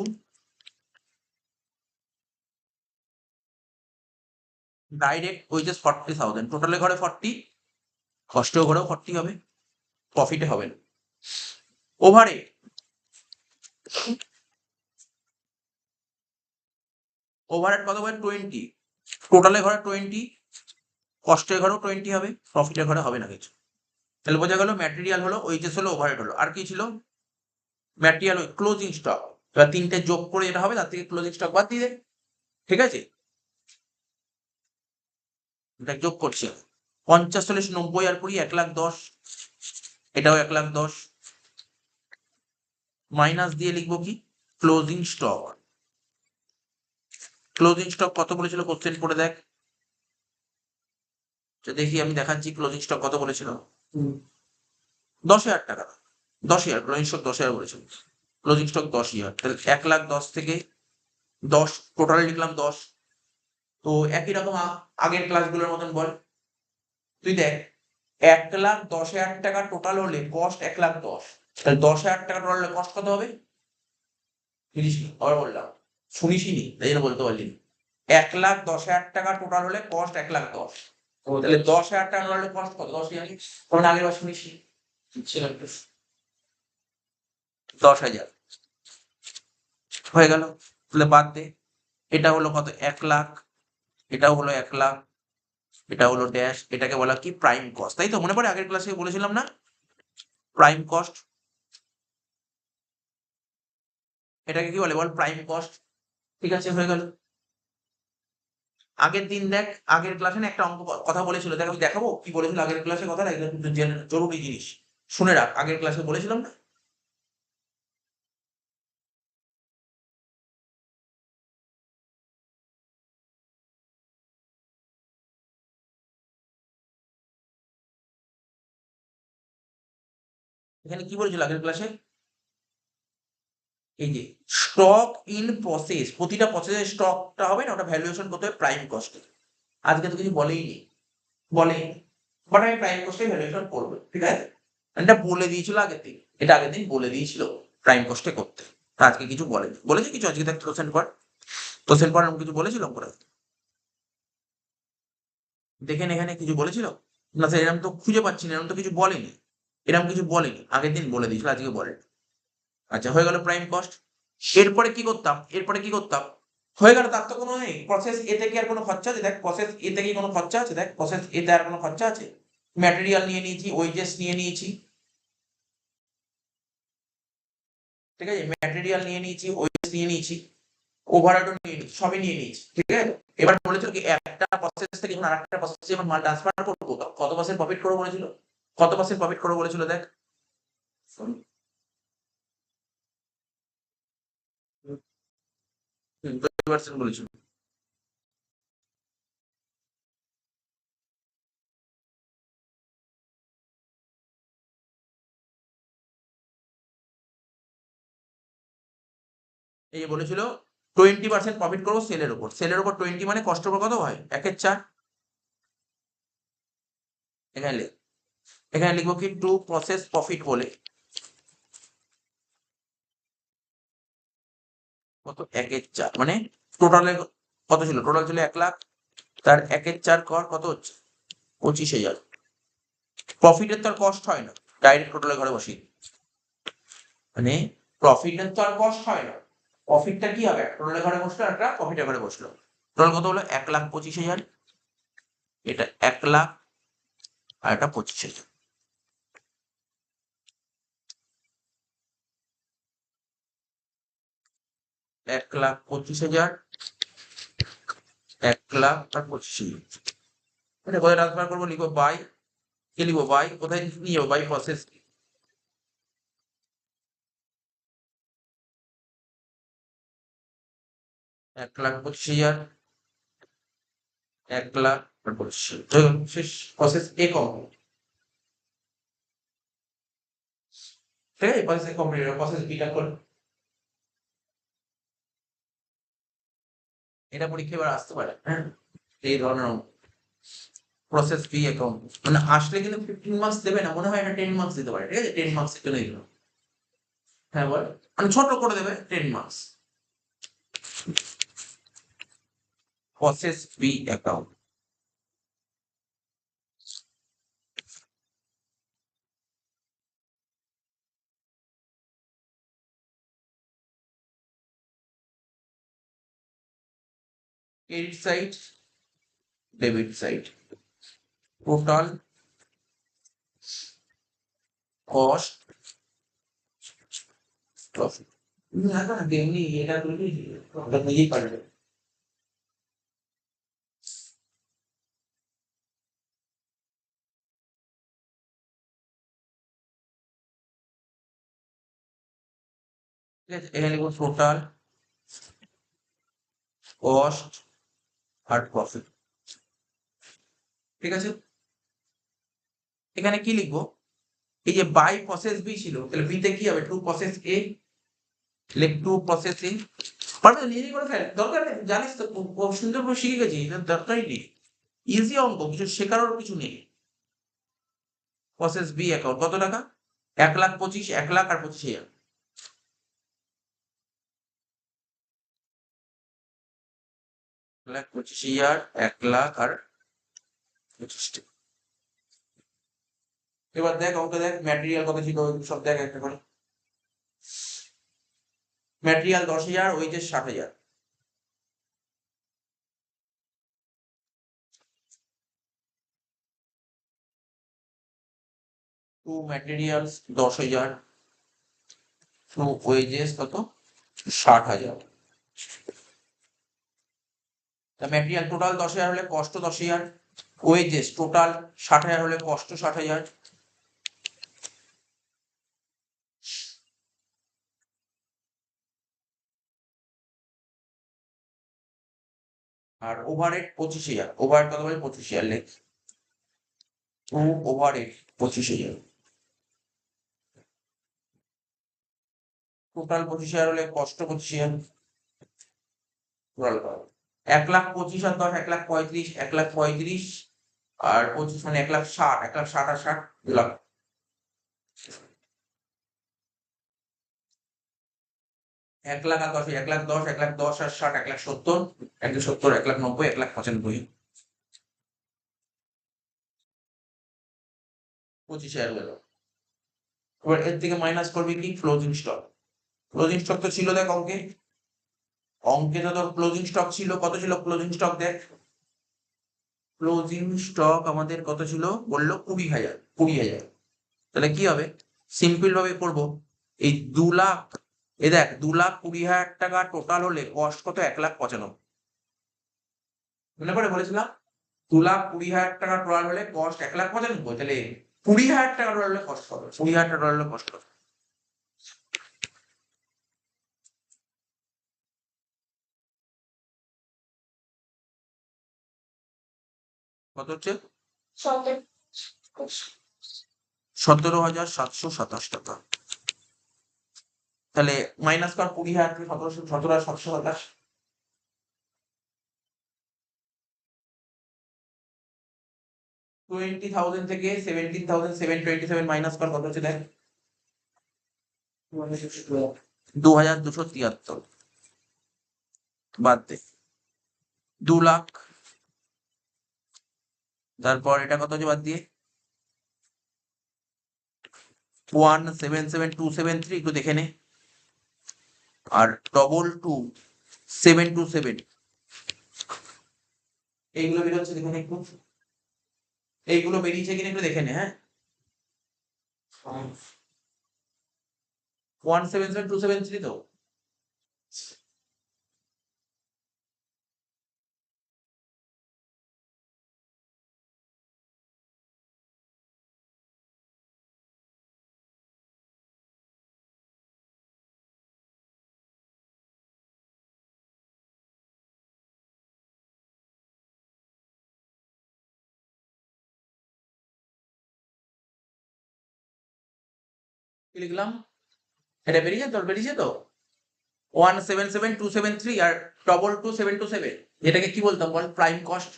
ডাইরেক্ট ওয়েজেস 40,000, টোটালে ঘরে 40, কষ্টেও ঘরেও 40 হবে, প্রফিটে হবে না। ওভারহেড, ওভারহেড কত হবে? 20, টোটালে ঘরে 20, কষ্টের ঘরেও 20 হবে, প্রফিটের ঘরে হবে না কিছু। তাহলে বোঝা গেল ম্যাটেরিয়াল হলো, ওয়েজেস হলো, ওভারহেড হলো। আর কি ছিল? ম্যাটেরিয়াল ওই ক্লোজিং স্টক। এবার তিনটে যোগ করে যেটা হবে তার থেকে ক্লোজিং স্টক বাদ দিয়ে দেয়, ঠিক আছে? এটা যোগ করছি 50, 40, 90 আর 20, 1,10,000, এটাও 1,10,000, মাইনাস দিয়ে লিখবো কি? Closing stock. ক্লোজিং স্টক কত বলেছিল কোশ্চেন পড়ে দেখ, দেখি আমি দেখাচ্ছি ক্লোজিং স্টক কত বলেছিল। 10,000 টাকা, 10,000, ক্লোজিং স্টক 10,000 বলেছিল, ক্লোজিং স্টক 10,000, তাহলে 1,10,000 থেকে 10, টোটালে লিখলাম 10। তো একই রকম আগের ক্লাসগুলোর মতন বল, তুই দেখ 1,10,000 টাকা টোটাল হলে কস্ট 1,10,000, তাহলে 10,000 টাকা টোটাল হলে কস্ট কত হবে? বুঝিস নি? আবার বললাম, শুনিসনি তাই জন্য বলতে পারলি না। 1,10,000 টাকা টোটাল হলে কস্ট 1,10,000, তাহলে 10,000 টাকা টোটাল হলে কস্ট কত? 10,000, তখন আগের বার শুনিসনি? 10,000 হয়ে গেল, তাহলে বাদ দে। এটা হলো কত? 1,00,000, এটাও হলো 1,00,000, এটা হলো ড্যাশ, এটাকে বলা কি? প্রাইম কস্ট, তাই তো? মনে পড়ে আগের ক্লাসে বলেছিলাম না প্রাইম কস্ট, এটাকে কি বলে বল? Prime cost. ঠিক আছে, হয়ে গেল। আগের দিন দেখ, আগের ক্লাসে না একটা অঙ্ক কথা বলেছিল, দেখ আমি দেখাবো কি বলেছিল আগের ক্লাসে কথাটা, এটা কিন্তু জরুরি জিনিস, শুনে রাখ। আগের ক্লাসে বলেছিলাম না, এখানে কি বলেছিল আগের ক্লাসে? এই যে স্টক ইন প্রসেস, প্রতিটা প্রসেসের স্টকটা হবে না, ওটা ভ্যালুয়েশন করতে হবে প্রাইম কস্টে। আজকে তো কিছু বলেই নি, বলেই বাট আমি প্রাইম কস্টে ভ্যালুয়েশন করবো, ঠিক আছে? এটা বলে দিয়েছিল আগের দিন, এটা আগের দিন বলে দিয়েছিল প্রাইম কস্টে করতে, তা আজকে কিছু বলেনি। বলেছে কিছু আজকে? দেখ কোশ্চেন পর, কোশ্চেন পর কিছু বলেছিল করে দেখেন, এখানে কিছু বলেছিল না স্যার? এরকম তো খুঁজে পাচ্ছি না, এরকম তো কিছু বলেনি, এরকম কিছু বলেনি, আগের দিন বলে দিয়েছিল, আজকে বলেনি। আচ্ছা, হয়ে গেল প্রাইম কস্ট। এরপরে কি করতাম? এরপরে কি করতাম? হয়ে গেল, তার তো কোনো নেই। প্রসেস এ থেকে আর কোনো খরচা আছে? দেখ প্রসেস এ থেকে কোনো খরচা আছে? দেখ প্রসেস এ তে আর কোনো খরচা আছে? ম্যাটেরিয়াল নিয়ে নিয়েছি, ওয়েজেস নিয়ে নিয়েছি, ঠিক আছে? ম্যাটেরিয়াল নিয়ে নিয়েছি, ওয়েজেস নিয়ে নিয়েছি, ওভারহেডও নিয়ে নিয়েছি, সবই নিয়ে নিয়েছি, ঠিক আছে? এবার বলেছিল কি একটা প্রসেস থেকে যখন আরেকটা প্রসেসে যখন মাল ট্রান্সফার করবো কত পার্সেন্ট প্রফিট করবো বলেছিল? কত পার্সেন্ট প্রফিট করবো বলেছিল দেখ? 20% বলেছিল। এই যে বলেছিল 20% প্রফিট করবো সেলের উপর, সেলের উপর 20 মানে কষ্টের উপর কত হয়? 1/4। এখানে লিখ, এখানে লিখবো কি টু প্রসেস প্রফিট বলে কত? 1/4 মানে টোটালে কত ছিল? টোটাল ছিল 1,00,000, তার 1/4 কর কত হচ্ছে? 25,000। প্রফিটের তো আর কষ্ট হয় না, ডাইরেক্ট টোটালে ঘরে বসি, মানে প্রফিটের তো আর কষ্ট হয় না, প্রফিটটা কি হবে? টোটালে ঘরে বসলো, একটা প্রফিটের ঘরে বসলো। টোটাল কত হলো? 1,25,000, এটা 1,00,000 আর এটা 25,000। 1,25,000, 1,00,000 আর 25,000, এটা কোথায় ট্রান্সফার করবো? লিখবো বাই, কে লিখবো? বাই, কোথায় নিয়ে যাবো? বাই প্রসেস, 1,25,000, 1,00,000 আর 25,000, শেষ। প্রসেস এ কমপ্লিট, ঠিক আছে? প্রসেস এ কমপ্লিট, প্রসেস বিটা করে এটা পরীক্ষা এবার আসতে পারে, হ্যাঁ, এই ধরনের প্রসেস বি অ্যাকাউন্ট, মানে আসলে কিন্তু 15 মার্কস দেবে না, মনে হয় এটা 10 মার্কস দিতে পারে, ঠিক আছে? 10 মার্কস এর জন্য দিল, হ্যাঁ বল, মানে ছোট করে দেবে 10 marks. Process B account, credit side, debit side, total cost profit. না না তেমনি এটা তুমি নিজেই পারবে। ঠিক আছে, এখানে লিখবো টোটাল কস্ট আর প্রফিট। ঠিক আছে, এখানে কি লিখবো, এই যে বাই প্রসেস বি ছিল, তাহলে বি তে কি হবে, টু প্রসেস এ, লেখ টু প্রসেস এ। পারবে নিজেই করে ফেল, দরকার নেই, জানিস তো খুব সুন্দর করে শিখে গেছি, এটার দরকারই নেই, ইজি অঙ্ক, কিছু শেখারও কিছু নেই। প্রসেস বি অ্যাকাউন্ট কত টাকা, 1,25,000, 1,00,000 আর 25,000, 1,25,000, 1,00,000 আর 25,000। এবার দেখ অঙ্ক দেখ, ম্যাটেরিয়াল কত ছিল ওইগুলো সব দেখ একটা করে। Material 10,000, wages 60,000। To materials 10,000, to wages কত, 60,000। তা ম্যাটেরিয়াল টোটাল 10,000 হলে কষ্ট 10,000, ওয়েজেস টোটাল 60,000 হলে কষ্ট 60,000, আর ওভারহেড 25,000, ওভারহেড কত বলে 25,000 লেখ, টু ওভারহেড 25,000, টোটাল 25,000 হলে কষ্ট 25,000, টোটাল 1,25,000 আর 10, 1,35,000, 1,35,000 আর 25 মানে 1,60,000, 1,60,000 আর 60 লাখ। 1,00,000 আর 10, 1,10,000, 1,10,000 আর 60, 1,70,000, 1,70,000, 1,90,000, 1,95,000, 25,000 গেল। এবার এর থেকে মাইনাস করবি কি, ক্লোজিং স্টক। ক্লোজিং স্টক তো ছিল দেখ অঙ্কে, অঙ্কে তো তোর ক্লোজিং স্টক ছিল, কত ছিল ক্লোজিং স্টক দেখ, ক্লোজিং স্টক আমাদের কত ছিল বললো 20,000, 20,000। তাহলে কি হবে, সিম্পল ভাবে করবো, এই 2,00,000, এ দেখ 2,20,000 টাকা টোটাল হলে কস্ট কত, 1,95,000। মনে করে বলেছিলাম 2,20,000 টাকা টোটাল হলে কস্ট 1,95,000, তাহলে 20,000 টাকা টোটাল হলে কস্ট কত, 20,000 টাকা টোটাল হলে কস্ট কত, কত হচ্ছে, 17,727 টাকা। তাহলে মাইনাস কর 20,000 থেকে 17,727, 20,000 থেকে 17,727 মাইনাস কর, কত হচ্ছে দেখ, 2,273, বাদ দে 2,00,000, তারপর এটা কত হচ্ছে বাদ দিয়ে 1,77,273, একটু দেখে নে, আর 2,2,727, এইগুলো বেরোচ্ছে দেখে নে একটু, এইগুলো বেরিয়েছে কিনা একটু দেখে নে, হ্যাঁ 1,77,273 তো, কি লিখলাম, এটা বেরিয়েছে তো 1,77,273 আর 2,2,727, এটাকে কি বলতাম বল, প্রাইম কস্ট।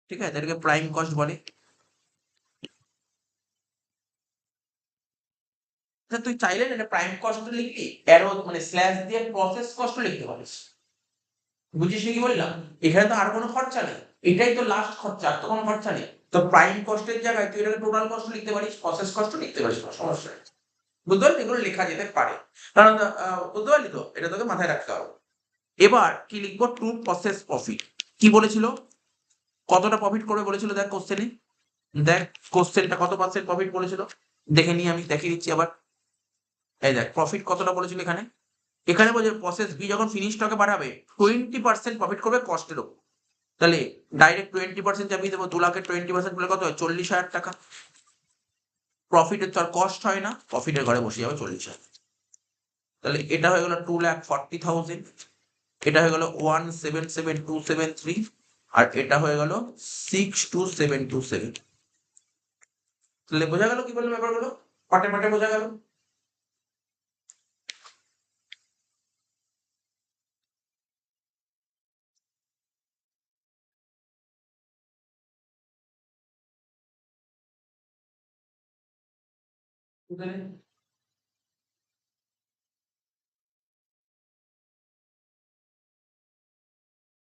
ঠিক আছে, এটাকে প্রাইম কস্ট বলে। তা তুই চাইলে না এটা প্রাইম কস্ট লিখলি, অ্যারো মানে স্ল্যাশ দিয়ে প্রসেস কস্ট লিখতে পারিস, বুঝিস কি বললাম, এখানে তো আর কোনো খরচা নেই, এটাই তো লাস্ট খরচা, আর তো কোনো খরচা নেই, তো প্রাইম কস্টের জায়গায় তুই এটাকে টোটাল কস্ট লিখতে পারিস, প্রসেস কস্ট লিখতে পারিস, কোনো সমস্যা নেই। বুঝতে পারলি? এগুলো লেখা যেতে পারে, কারণ বুঝতে পারলি তো, এটা তোকে মাথায় রাখতে হবে। এবার কি লিখবো, টু প্রসেস প্রফিট। কি বলেছিল, কতটা প্রফিট করবে বলেছিল, দেখ কোশ্চেনে, দেখ কোশ্চেনটা কত পার্সেন্ট প্রফিট বলেছিল, দেখে নিই, আমি দেখিয়ে দিচ্ছি আবার। এই দেখ প্রফিট কতটা বলেছিল এখানে, এখানে বলছে প্রসেস বি যখন ফিনিশ স্টকে বাড়াবে 20% প্রফিট করবে কস্টের উপর। তাহলে ডাইরেক্ট 20% চাপিয়ে দেবো, 2 লাখের 20% বলে কত হয়, 40,000 টাকা। প্রফিটের তো আর কস্ট হয় না, প্রফিটের ঘরে বসে যাবে 40,000। তাহলে এটা হয়ে গেল 2,40,000, এটা হয়ে গেল 177,273, আর এটা হয়ে গেল 62,727। তাহলে বোঝা গেল কি বললো ব্যাপারগুলো, পাটে পাটে বোঝা গেল।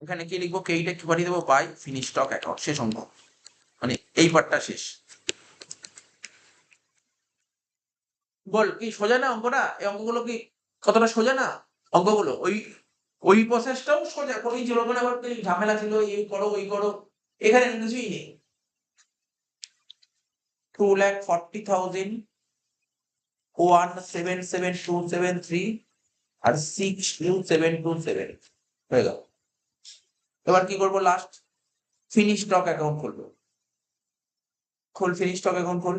এখানে কি লিখবো, কেইটা কি পাঠিয়ে দেবো, বাই ফিনিশ স্টক অ্যাকাউন্ট, শেষ অঙ্ক, মানে এই পার্টটা শেষ। বল কি সোজা না অঙ্কটা, এই অঙ্কগুলো কি কতটা সোজা না অঙ্কগুলো, ওই প্রসেসটাও সোজা, কোনো ছিল না, আবার তুই ঝামেলা ছিল, এই করো ওই করো, এখানে কিছুই নেই। 2,40,000, 177,273 আর 62,727 হয়ে গেল। এবার কি করবো, লাস্ট ফিনিশ স্টক অ্যাকাউন্ট খুলবো, খোল ফিনিশ স্টক অ্যাকাউন্ট খোল।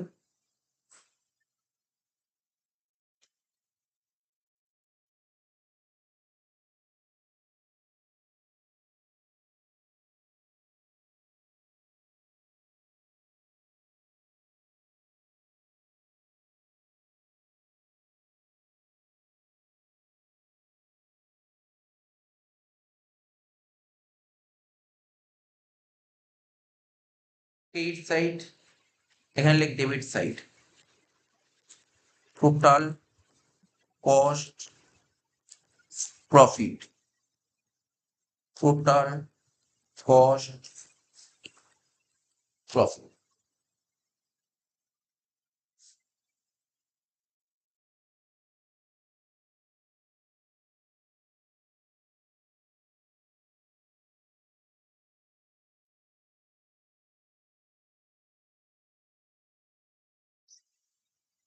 ক্রেডিট সাইড, এখানে লিখ debit side, total cost profit, total cost profit.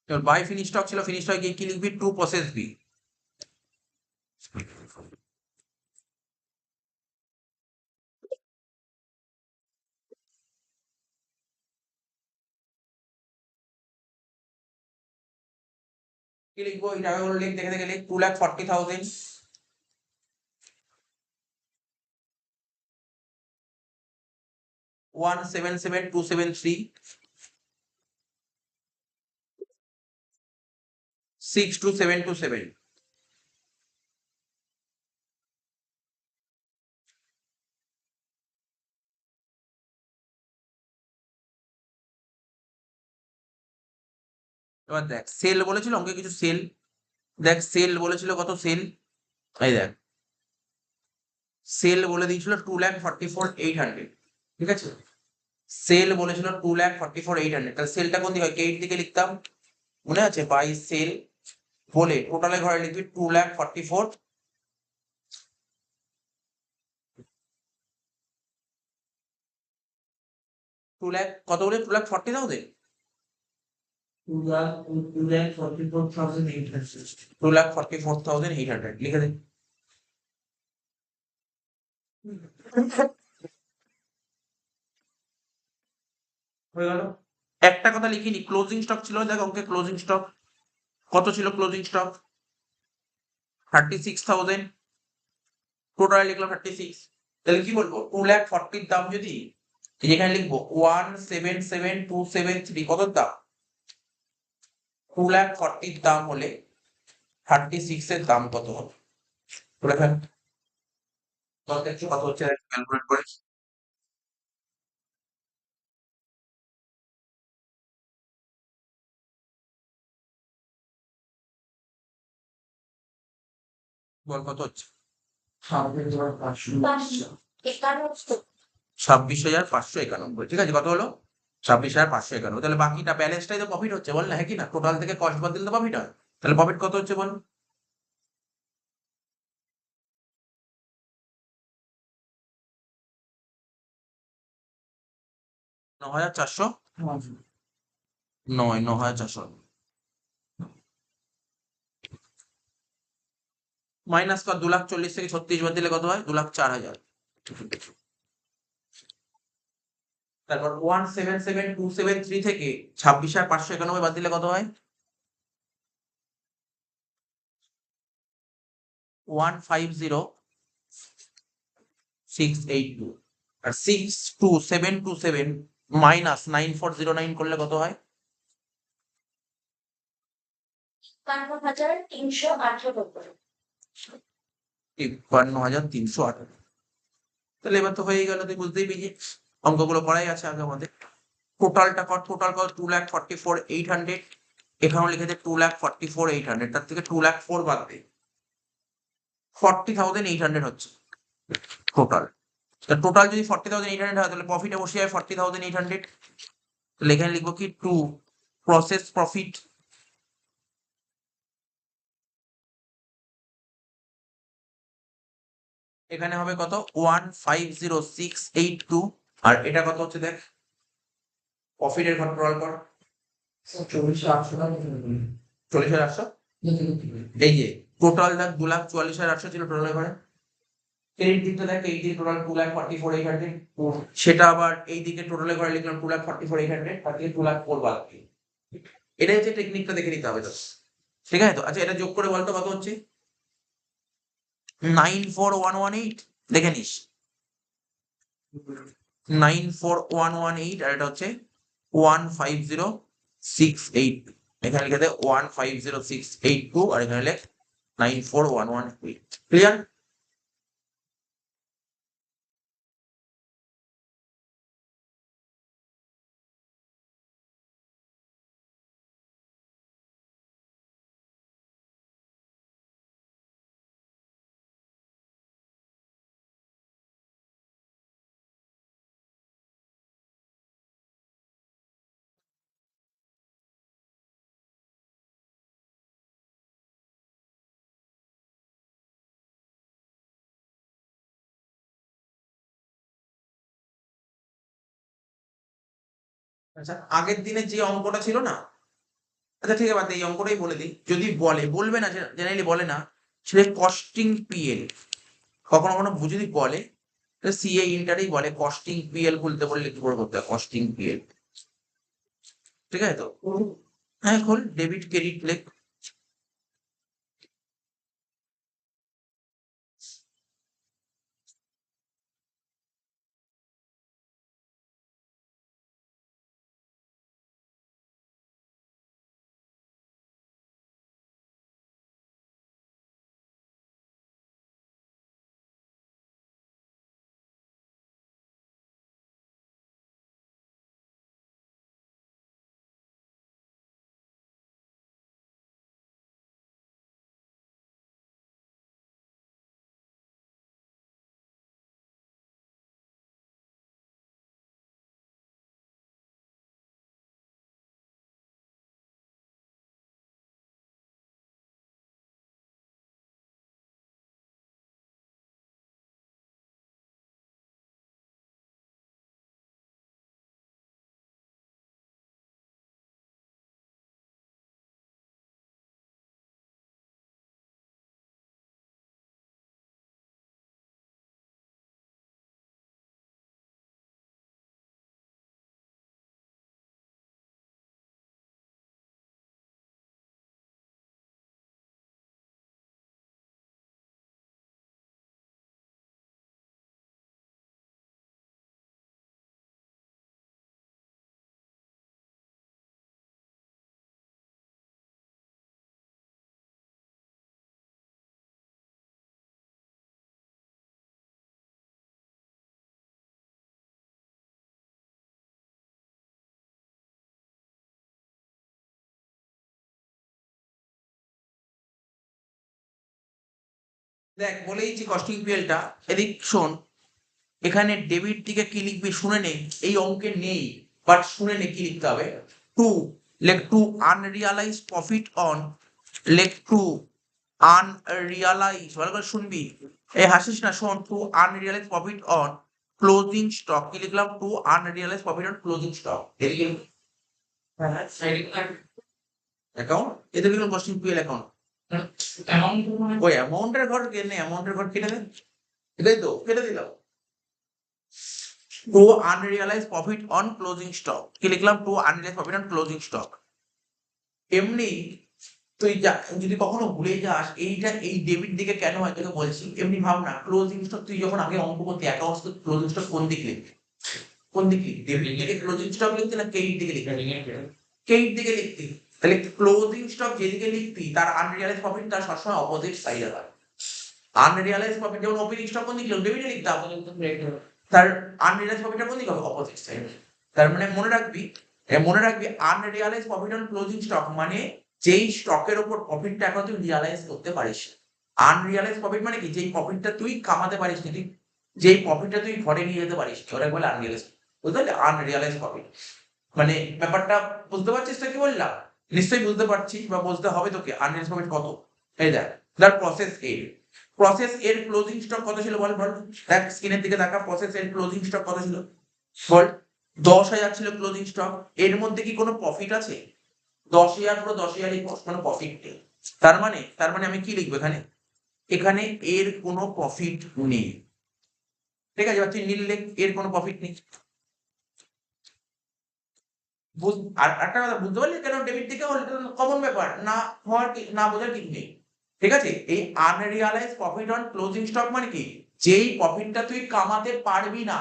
এবার বাই ফিনিশ স্টক ছিল, ফিনিশ স্টক কি লিখবি, টু প্রসেস বি। কি লিখবো, এই টাকাগুলো লিখ, দেখে দেখে লিখ, 2,40,000, 177,273, 62,727। এবার দেখ সেল বলেছিল অঙ্কে কিছু সেল, দেখ সেল বলেছিল কত সেল, এই দেখ সেল বলে দিয়েছিল 2,44,800, ঠিক আছে, সেল বলেছিল 2,44,800, তাহলে সেলটা কোন দিকে হয়, কে দিকে লিখতাম, মনে আছে, বাই সেল বলে টোটালের ঘরে লিখবি 2,44,000, 2,00,000 কত বলে, 2,40,000, 2,44,800 লিখে দে। হয়ে গেল। একটা কথা লিখিনি, ক্লোজিং স্টক ছিল, দেখ অঙ্কে ক্লোজিং স্টক কত ছিল, ক্লোজিং স্টক 36,000, টোটাল লিখলাম 36, তাহলে কি বলবো, 2,40,000 দাম যদি, এখানে লিখবো 177,273, কত দাম, 2,40,000 দাম হলে 36 এর দাম কত হবে, বলে ফেল, কত হচ্ছে ক্যালকুলেট করে। বল কত হচ্ছে, 591। 26,591, ঠিক আছে, কত হলো, 26,591, তাহলে বাকিটা ব্যালেন্সটাই তো প্রফিট হচ্ছে, বল না, হ্যাঁ কি না? টোটাল থেকে কস্ট বাদ দিলে তো প্রফিট হয়। তাহলে প্রফিট কত হচ্ছে বল? 9,409, 9,400 মাইনাস কর 2,40,000 থেকে 36 বাদ দিলে কত হয়? 2,04,000। তারপর 177,273 থেকে 26,591 বাদ দিলে কত হয়? 150,682। আর 62727 মাইনাস 9409 করলে কত হয়? 52,398। 52,398। তাহলে এবার তো হয়ে গেল, তুই বুঝতেই পেরেছিস অঙ্কগুলো করাই আছে আগে আমাদের। টোটালটা কর, টোটাল কর 2,44,800। এখানেও লিখে দে 2,44,800, তার থেকে 2,04,000 বাদ দে, 40,800 হচ্ছে টোটাল। টোটাল যদি 40,800 হয় তাহলে প্রফিটে বসে যায় 40,800। তাহলে এখানে লিখবো কি, টু প্রসেস প্রফিট এখানে হবে কত? 150,682। আর এটা কত হচ্ছে দেখ, প্রফিটের ঘর টোটাল কর। 40,800। এই যে টোটাল দেখ 2,44,800 ছিল টোটাল ঘরে। এই দিকটা দেখ, এই দিকে টোটাল 2,44,800, সেটা আবার এই দিকে টোটালে ঘরে লিখলাম 2,44,800, তার থেকে 2,04,000 বাদ দিই। এটাই হচ্ছে টেকনিকটা, দেখে নিতে হবে তো, ঠিক আছে তো? আচ্ছা এটা যোগ করে বলতো কত হচ্ছে? 94,118, দেখে নিস। 94,118, আর এটা হচ্ছে 150,682। এখানে লিখে দে 150,682, আর এখানে লেখ 94,118। ক্লিয়ার? আচ্ছা আগের দিনে যে অঙ্কটা ছিল না, আচ্ছা ঠিক আছে, এই অঙ্কটাই বলে দিই। যদি বলে, বলবে না, জেনারেলি বলে না, সেটা কস্টিং পিএল। কখনো কখনো যদি বলে, সিএ ইন্টারেই বলে কস্টিং পিএল খুলতে বললে কি করে করতে হয়, কস্টিং পিএল। ঠিক আছে তো? হ্যাঁ খোল, ডেবিট ক্রেডিট লেখ। দেখ বলেই যে কস্টিং পিএলটা, এদিক শোন, এখানে ডেবিট দিকে কি লিখবি শুনে নে, এই অঙ্কে নেই। বাট শুনে নে কি লিখতে হবে, টু লেখ টু আনরিয়ালাইজ প্রফিট অন, লেখ টু আনরিয়ালাইজ, ভালো করে শুনবি, এই হাসিস না, শোন, to unrealise profit on closing stock, কি লিখলাম, to unrealise profit on closing stock, এদিকে অ্যাকাউন্ট, এদের লিখলাম কোশ্চেন পিএল অ্যাকাউন্ট, ওই অ্যামাউন্টের ঘর কেনে, অ্যামাউন্টের ঘর কেটে দেন, এটাই তো কেটে দিলাম, to unrealise profit on closing stock, কি লিখলাম, to unrealise profit on closing stock. এমনি তুই যদি কখনো ভুলে যাস এইটা, এই ডেবিট দিকে কেন হয় তোকে বলছি, এমনি ভাব না, ক্লোজিং স্টক তুই যখন আগে অঙ্ক করতে অ্যাকাউন্টস, ক্লোজিং স্টক কোন দিকে লিখবি, কোন দিকে লিখবি, ডেবিট দিকে ক্লোজিং স্টক লিখতি না ক্রেডিট দিকে লিখতি, ক্রেডিট দিকে লিখতি, তাহলে ক্লোজিং স্টক যেদিকে লিখতি তার আনরিয়ালাইজ প্রফিট তার সবসময় অপোজিট সাইডে হয়। আনরিয়ালাইজ প্রফিট যেমন ওপেনিং স্টক কোন দিকে ডেবিটে লিখতাম, তার আনরিয়ালাইজ প্রফিটটা কোন দিকে হবে, অপোজিট সাইডে। তার মানে মনে রাখবি unrealise profit on closing stock মানে যেই স্টকের উপর প্রফিটটা এখন তুই রিয়ালাইজ করতে পারিস। আনরিয়ালাইজ প্রফিট মানে কি, যেই প্রফিটটা তুই কামাতে পারিস নি, যেই প্রফিটটা তুই ঘরে নিয়ে যেতে পারিস, ওটা বলে আনরিয়ালাইজ, বুঝতে পারলি, আনরিয়ালাইজ প্রফিট। মানে ব্যাপারটা বুঝতে পারছিস তো কি বললাম, নিশ্চয়ই বুঝতে পারছিস বা বুঝতে হবে তোকে, আনরিয়ালাইজ প্রফিট কত, এই দেখ তার প্রসেস এ, প্রসেস এর ক্লোজিং স্টক কত ছিল বল, বল দেখ স্ক্রিনের দিকে দেখা, প্রসেস এর ক্লোজিং স্টক কত ছিল বল, 10,000 ছিল ক্লোজিং স্টক, এর মধ্যে কি কোনো প্রফিট আছে, 10,000 পুরো 10,000ই কোনো প্রফিট নেই, তার মানে আমি কি লিখবো এখানে, এখানে এর কোনো প্রফিট নেই, ঠিক আছে, তুই নীল লেখ, এর কোনো প্রফিট নেই। আর একটা কথা বুঝতে পারলি কেন ডেবিট থেকে কমন ব্যাপার, না হওয়ার না বোঝার কিছু নেই, ঠিক আছে। এই unrealise profit on closing stock মানে কি, যেই প্রফিটটা তুই কামাতে পারবি না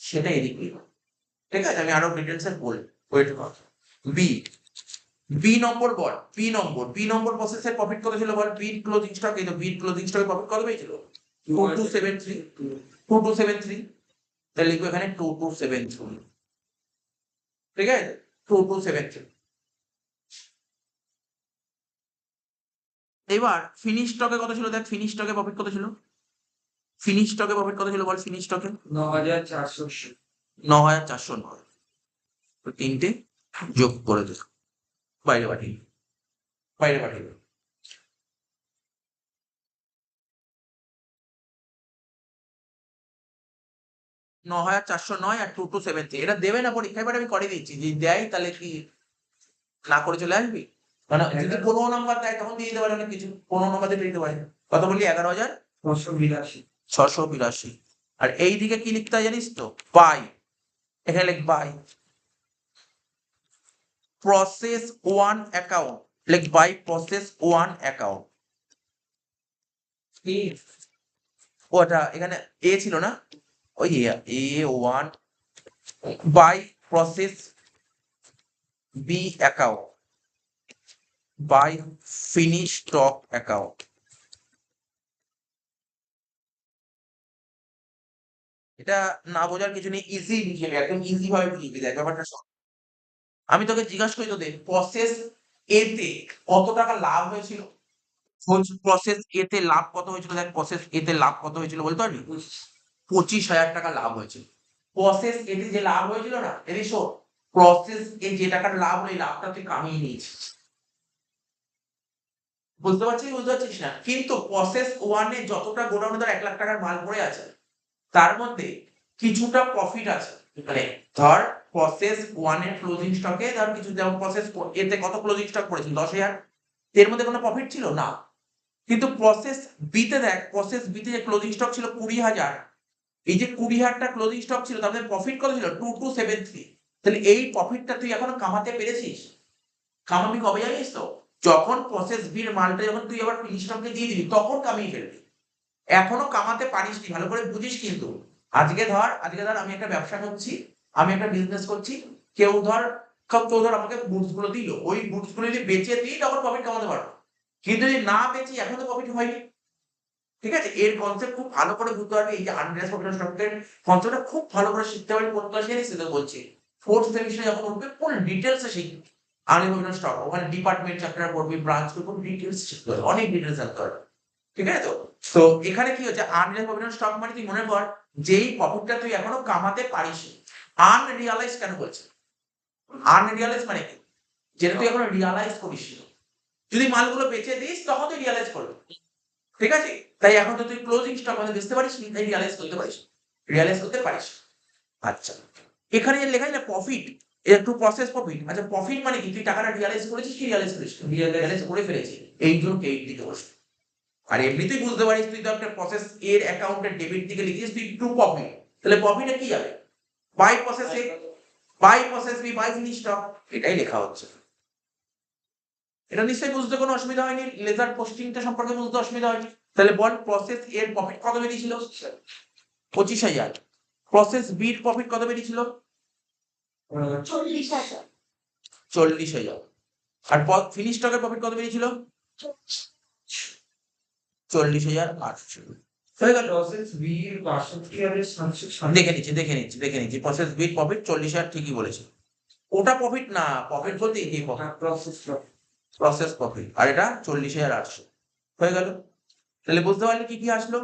সেটা এদিক লিখো, ঠিক আছে, আমি আরো ডিটেলসে বলি, ওয়েট কর। বি, বি নম্বর বল, বি নম্বর প্রসেসের প্রফিট কত ছিল বল, বি ক্লোজিং স্টক, এই তো বি ক্লোজিং স্টকের প্রফিট কত পেয়েছিল, 2273, তাহলে লিখবো এখানে 2273, ঠিক আছে, 2273। এবার ফিনিশ স্টকে কত ছিল দেখ, ফিনিশ স্টকে প্রফিট কত ছিল, ফিনিশ স্টকে প্রফিট কত ছিল বল, ফিনিশ স্টকে 9,409, তিনটে যোগ করে দে, বাইরে পাঠিয়ে, বাইরে পাঠিয়ে দে। 9,409 আর 2273, এটা দেবে না পরীক্ষায়, এবার আমি করে দিচ্ছি, যদি দেয় তাহলে কি না করে চলে আসবি, মানে যদি 15 নাম্বার দেয় তখন দিয়ে দিতে পারে অনেক কিছু, 15 নাম্বার দিয়ে দিতে পারে, কত বললি, 11,682, আর এই দিকে কি লিখতে হয় জানিস তো, বাই, এখানে লিখ বাই প্রসেস ওয়ান অ্যাকাউন্ট, লিখ বাই প্রসেস ওয়ান অ্যাকাউন্ট, ওটা এখানে এ ছিল না, ওই A one, by process B account, by finish stock account. এটা না বোঝার কিছু নেই, ইজি লিখে একদম ইজি ভাবে লিখবি, দেখ ব্যাপারটা শোন। আমি তোকে জিজ্ঞাসা করি তোদের প্রসেস এ তে কত টাকা লাভ হয়েছিল, প্রসেস এ তে লাভ কত হয়েছিল, দেখ প্রসেস এ তে লাভ কত হয়েছিল বলতে পারবি, 25,000 টাকা লাভ হয়েছিল। প্রসেস এ তে যে লাভ হয়েছিল না, এদিকে শোন, প্রসেস এ যে টাকার লাভ হলো এই লাভটা তুই কামিয়ে নিয়েছিস, বুঝতে পারছিস না, কিন্তু প্রসেস ওয়ানে যতটা গোডাউনে ধর 1 লাখ টাকার মাল পড়ে আছে তার মধ্যে কিছুটা প্রফিট আছে, মানে ধর প্রসেস ওয়ানের ক্লোজিং স্টকে ধর কিছু, যেমন প্রসেস এতে কত ক্লোজিং স্টক পড়েছিল 10,000, এর মধ্যে কোনো প্রফিট ছিল না, কিন্তু প্রসেস বি তে দেখ, প্রসেস বি তে যে ক্লোজিং স্টক ছিল 20,000, এই যে 20,000টা ক্লোজিং স্টক ছিল তাদের প্রফিট কত ছিল 2273, তাহলে এই প্রফিটটা তুই এখনো কামাতে পেরেছিস, কামাবি কবে জানিস তো, যখন প্রসেস বির মালটা যখন তুই আবার ফিনিশ স্টকে দিয়ে দিবি তখন কামিয়ে ফেলবি, এখনো কামাতে পারিসনি, ভালো করে বুঝিস কিন্তু। আজকে ধর আমি একটা ব্যবসা করছি, আমি একটা বিজনেস করছি, কেউ ধর আমাকে গুডস গুলো দিল, ওই গুডস গুলো যদি বেচে দিই তখন প্রফিট কামাতে পারবো, কিন্তু যদি না বেচি এখন তো প্রফিট হয়নি, ঠিক আছে। এর কনসেপ্ট খুব ভালো করে বুঝতে পারবি, এই যে আনরিয়ালাইজ প্রফিট স্টকের কনসেপ্টটা খুব ভালো করে শিখতে পারবি, কোন ক্লাসে জানিস তো বলছি, ফোর্থ সেমিস্টারে যখন উঠবে ফুল ডিটেইলসে শিখবি আনরিয়ালাইজ প্রফিট স্টক, ওখানে ডিপার্টমেন্ট চ্যাপ্টার পড়বি, ব্রাঞ্চ করবি, ডিটেইলস শিখতে হবে, অনেক ডিটেইলস জানতে হবে, ঠিক আছে। তো এখানে কি হচ্ছে, আনরিয়ালাইজ প্রফিট স্টক মানে তুই মনে কর যেই প্রফিটটা তুই এখনো কামাতে পারিস, আনরিয়ালাইজ কেন বলছে? আনরিয়ালাইজ মানে কি? যেটা তুই এখন রিয়ালাইজ করিস নি। যদি মালগুলো বেচে দিস তখন তুই রিয়ালাইজ করবি। ঠিক আছে? তাই এখন তো তুই ক্লোজিং স্টক মানে বেচতে পারিস নি, তাই রিয়ালাইজ করতে পারিস। রিয়ালাইজ করতে পারিস। আচ্ছা। এখানে যে লেখা আছে না প্রফিট, এটা একটু প্রসেস প্রফিট। আচ্ছা প্রফিট মানে কি? তুই টাকাটা রিয়ালাইজ করেছিস কি রিয়ালাইজ করিস? রিয়ালাইজ করে ফেলেছিস। এই জন্য ক্রেডিট দিতে বসবি। আর এমনিতেই বুঝতে পারিস তুই তো একটা প্রসেস এর অ্যাকাউন্টের ডেবিট দিকে লিখেছিস তুই টু প্রফিট। তাহলে প্রফিটে কি যাবে? By process A, by process B, by finish stock, এটাই লেখা হচ্ছে। এটা নিশ্চয়ই বুঝতে কোনো অসুবিধা হয়নি, লেজার পোস্টিংটা সম্পর্কে বুঝতে অসুবিধা হয়নি। তাহলে বল প্রসেস এর প্রফিট কত বেরিয়েছিল? 25,000। প্রসেস বির প্রফিট কত বেরিয়েছিল? 40,000 40,000। আর ফিনিশ স্টকের প্রফিট কত বেরিয়েছিল? 40,800। হয়ে গেল। প্রসেস বি এর 62,760 দেখে নিচ্ছি প্রসেস বির প্রফিট 40,000 ঠিকই বলেছে। ওটা প্রফিট না, প্রফিট বলতে এই প্রফিট, প্রসেস প্রসেস প্রফিট। আর এটা 40,800। হয়ে গেল। তাহলে বুঝতে পারলি কি কি আসলো?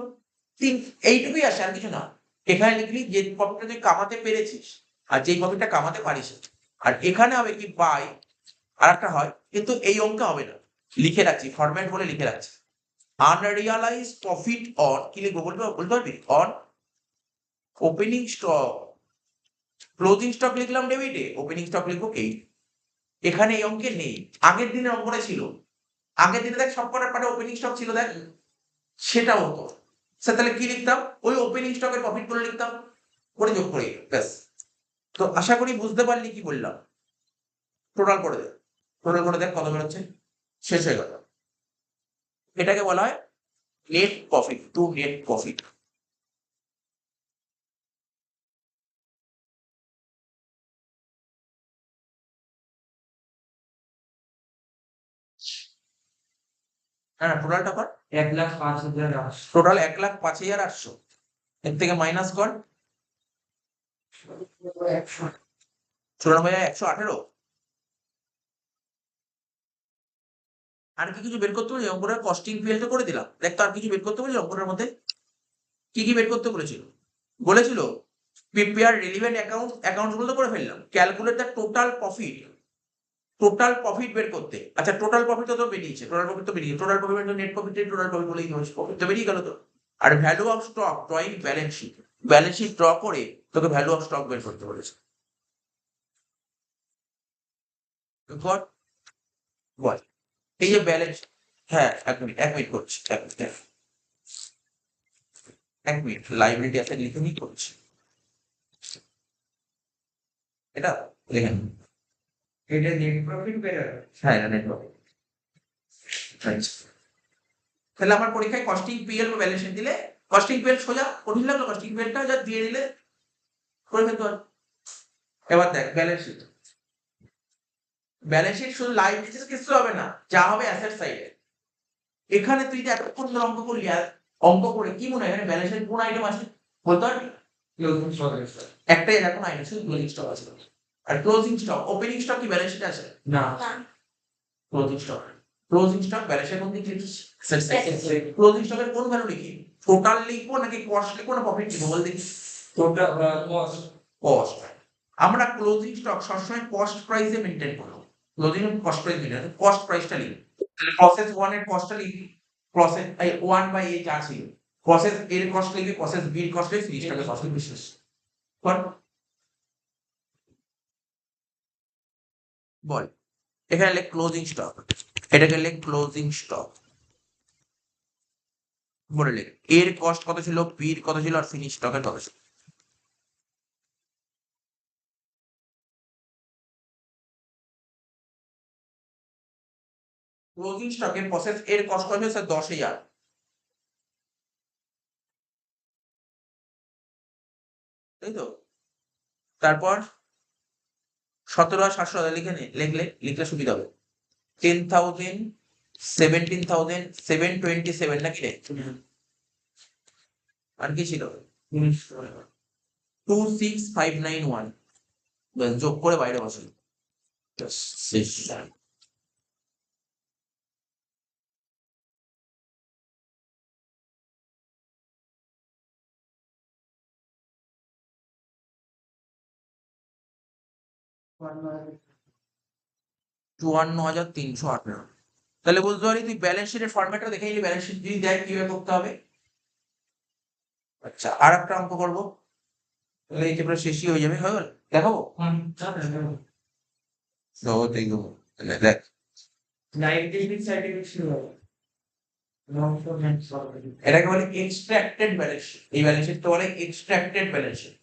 এইটুকুই আসে, আর কিছু না। এখানে লিখলি যে প্রফিটটা তুই কামাতে পেরেছিস আর যেই প্রফিটটা কামাতে পারিস। আর এখানে হবে কি বাই, আর একটা হয় কিন্তু এই অঙ্কে হবে না, লিখে রাখছি ফরম্যাট বলে লিখে রাখছি। আনরিয়ালাইজ প্রফিট অন, কি লিখবো বলতে পারবি? On opening stock. Closing stock লিখলাম ডেবিটে, ওপেনিং স্টক লিখবো ক্রেডিট। এখানে এই অঙ্কে নেই, আগের দিনের অঙ্কটা ছিল। আগের দিনে দেখ সবকটার পাটে ওপেনিং স্টক ছিল, দেখ সেটা হতো। স্যার তাহলে কি লিখতাম? ওই ওপেনিং স্টকের প্রফিট করে লিখতাম, করে যোগ করে, ব্যাস। তো আশা করি বুঝতে পারলি কি বললাম। টোটাল করে দেখ, টোটাল করে দেখ কত বেরোচ্ছে, শেষ হয়ে গেল। এটাকে বলা হয় net profit, two net profit. হ্যাঁ টোটালটা কর। 1,05,800 টোটাল 1,05,800। এর থেকে মাইনাস কর 94,118। আর কি কিছু বের করতে বলি? অঙ্কটার কস্টিং পিরিয়ড করে দিলাম, দেখ তো আর কিছু বের করতে বলি অঙ্কটার মধ্যে? কি কি বের করতে বলেছিল? বলেছিল প্রিপেয়ার রিলিভেন্ট অ্যাকাউন্ট গুলো তো করে ফেললাম। Calculate the total profit, total profit বের করতে। আচ্ছা টোটাল প্রফিট তো বেরিয়েছে, টোটাল প্রফিট তো বেরিয়েছে, total profit net profit, total profit বলেই হয়েছে, প্রফিট তো বেরিয়ে গেল তো। আর value of stock drawing balance sheet, balance sheet draw করে তোকে ভ্যালু অফ স্টক বের করতে বলেছে। গট, বল। এই যে ব্যালেন্স, হ্যাঁ এক মিনিট করছি, এক মিনিট লাইব্রেরি অ্যাসেট লিখে নিয়ে করছি। এটা লিখে নিন। এটা নেট প্রফিট বেরোবে। হ্যাঁ এটা নেট প্রফিট। তাহলে আমার পরীক্ষায় কস্টিং পিএল বা ব্যালেন্স শিট দিলে, কস্টিং পিএল সোজা, কঠিন লাগলো? কস্টিং পিএলটা যা দিয়ে দিলে করে ফেলতে পারবে। এবার দেখ ব্যালেন্স শিট, ব্যালেন্স শিট শুধু লাইবিলিটিস কিছু হবে না, যা হবে অ্যাসেট সাইডে। এখানে তুই যে এতক্ষণ ধরে অঙ্ক করলি, আর অঙ্ক করে কি মনে হয় এখানে ব্যালেন্স শিট কোন আইটেম আছে বলতে পারবি? ক্লোজিং স্টক আছে একটাই এখন আইটেম শুধু ক্লোজিং স্টক আছে। আর ক্লোজিং স্টক, ওপেনিং স্টক কি ব্যালেন্স শিটে আছে? না। Closing stock, closing stock balance শিটের মধ্যে লিখিস অ্যাসেট সাইড। ক্লোজিং স্টকের কোন ভ্যালু লিখি? টোটাল লিখবো নাকি কস্ট লিখবো না প্রফিট লিখবো বল দেখি? Total cost. কস্ট। আমরা ক্লোজিং স্টক সবসময় কস্ট প্রাইসে মেনটেন করবো। Closing cost price maintain, cost প্রাইসটা লিখি। তাহলে প্রসেস 1 এর কস্টটা লিখি, প্রসেস এই 1/a যা ছিল, প্রসেস এর কস্ট লিখি, প্রসেস বি এর কস্ট লিখি, ফিনিশ স্টকের কস্ট লিখি, বিশেষ কর। বল এখানে লিখ ক্লোজিং স্টক, এটাকে লিখ ক্লোজিং স্টক, বলে লিখ এর কস্ট কত ছিল, বি এর কত ছিল, আর ফিনিশ স্টকের কত ছিল। ক্লোজিং স্টকে প্রসেস এর কস্ট কত ছিল স্যার? 10,000, তাই তো? তারপর 17,700 লিখে নে, লিখলে সুবিধা হবে। 10,000, 17,727 নাকি রে? আর কি ছিল? 26,591, যোগ করে বাইরে বসে। শেষ। 54,318। তাহলে বুঝতে পারি তুই ব্যালেন্স শিটের ফরম্যাটটা দেখে নিলি, ব্যালেন্স শিট যদি দেয় কিভাবে করতে হবে। আচ্ছা, আর একটা অঙ্ক করবো, তাহলে এই চ্যাপ্টার শেষই হয়ে যাবে, হয়ে গেল। দেখাবো তো দেখবো, তাহলে দেখ, 96 সার্টিফিকেট ছিল এটাকে বলে এক্সট্রাক্টেড ব্যালেন্স শিট। এই ব্যালেন্স শিটটা বলে এক্সট্রাক্টেড ব্যালেন্স শিট।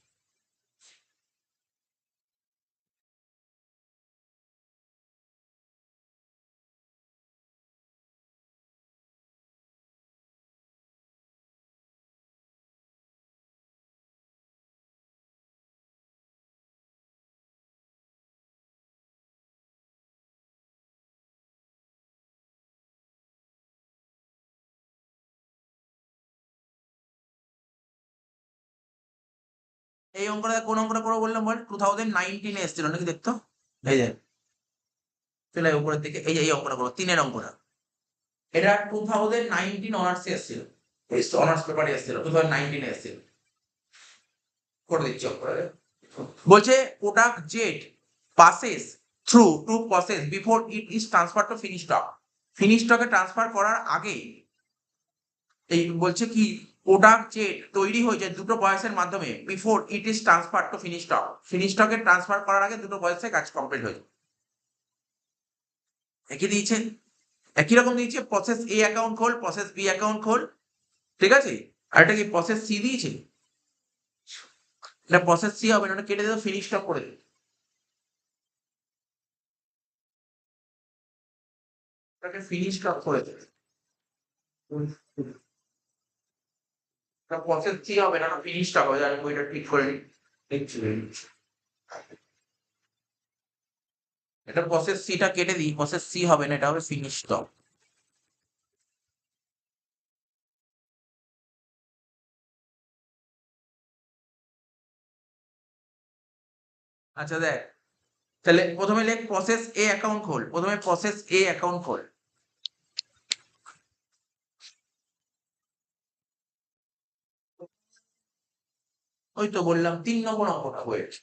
এই অঙ্কটা কোন অঙ্কটা করবো বললাম বল, 2019 এসেছিল নাকি দেখতো, এই যে চলে আয় উপরের দিকে, এই অঙ্কটা করবো, 3-এর অঙ্কটা। এটা 2019 অনার্সে এসেছিল, অনার্স পেপারে এসেছিল, 2019 এসেছিল। করে দিচ্ছি অঙ্কটা। বলছে product Z passes through two process before it is transferred to finished stock। finished stock a transfer করার আগে, এই বলছে কি প্রোডাক্ট জেড তৈরি হয়ে যায় দুটো প্রসেসের মাধ্যমে, before it is transfer to finish stock. Finish স্টকে ট্রান্সফার করার আগে দুটো প্রসেসে কাজ কমপ্লিট হয়ে যায়। একই দিয়েছে, একই রকম দিয়েছে, প্রসেস এ অ্যাকাউন্ট খোল, প্রসেস বি অ্যাকাউন্ট খোল, ঠিক আছে। আর এটা কি প্রসেস সি দিয়েছে, এটা প্রসেস সি হবে না, ওটা কেটে দেবো, ফিনিশ স্টক করে দেবে, এটাকে ফিনিশ স্টক করে দেবে, প্রসেস সি হবে না, ফিনিশ স্টক হবে। আমি বইটা ঠিক করে নিচ্ছি। এটা প্রসেস সিটা কেটে দিই, প্রসেস সি হবে না, এটা হবে ফিনিশ স্টক। আচ্ছা দেখ, তাহলে প্রথমে লেখ প্রসেস এ অ্যাকাউন্ট খোল, প্রথমে প্রসেস এ অ্যাকাউন্ট খোল। ওই তো বললাম 3 নম্বর অঙ্কটা হয়েছে।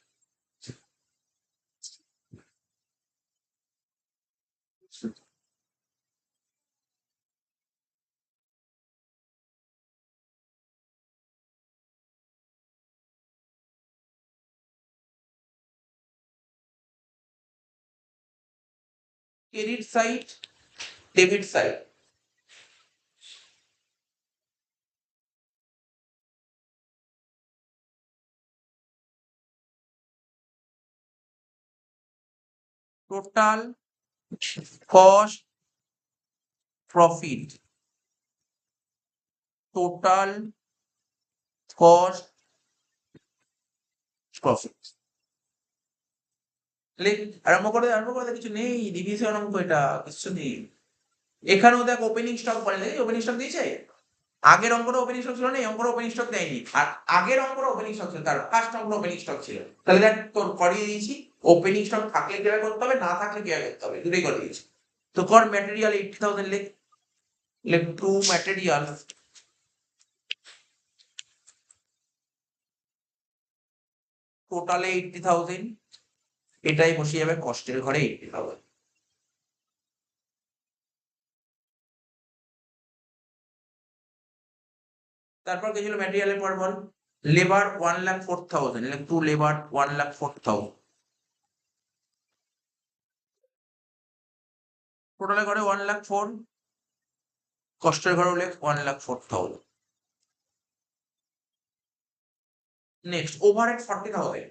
Credit side, debit side, total cost profit, total cost profit. লেখ, আরম্ভ করে দে, কিছু নেই, ডিভিশন অঙ্ক, এটা কিছু নেই। এখানেও দেখ ওপেনিং স্টক বলে, ওপেনিং স্টক দিয়েছে, আগের অঙ্কটা ওপেনিং স্টক ছিল না, এই অঙ্কটা ওপেনিং স্টক দেয়নি, আর আগের অঙ্কটা ওপেনিং স্টক ছিল, তার ফার্স্ট অঙ্কটা ওপেনিং স্টক ছিল। তাহলে দেখ তোর করিয়ে দিয়েছি, ওপেনিং স্টক থাকলে কিভাবে করতে হবে, না থাকলে কিভাবে করতে হবে, দুটোই করে দিয়েছি। তো কর ম্যাটেরিয়াল 80,000 লেখ, লেখ টু ম্যাটেরিয়াল টোটালে 80,000, এটাই বসে যাবে কষ্টের ঘরে 80,000। তারপর কে ছিল ম্যাটেরিয়ালের পর বল, লেবার 1,04,000, লেখ টু লেবার 1,04,000, টোটালের ঘরে 1,04,000, কষ্টের ঘরে লেখ 1,04,000। নেক্সট ওভারহেড 40,000,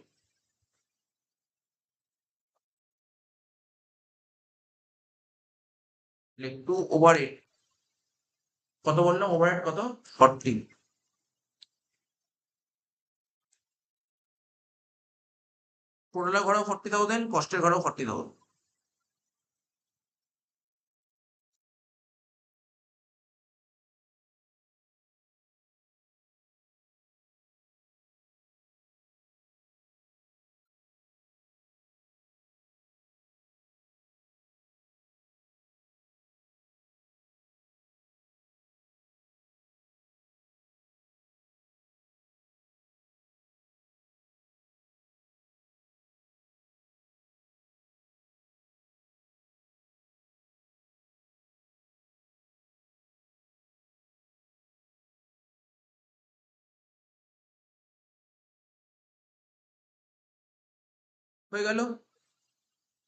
লেখ টু ওভারহেড, কত বললাম ওভারহেড কত, 40, টোটালের ঘরেও 40,000, কষ্টের ঘরেও 40,000। হয়ে গেল।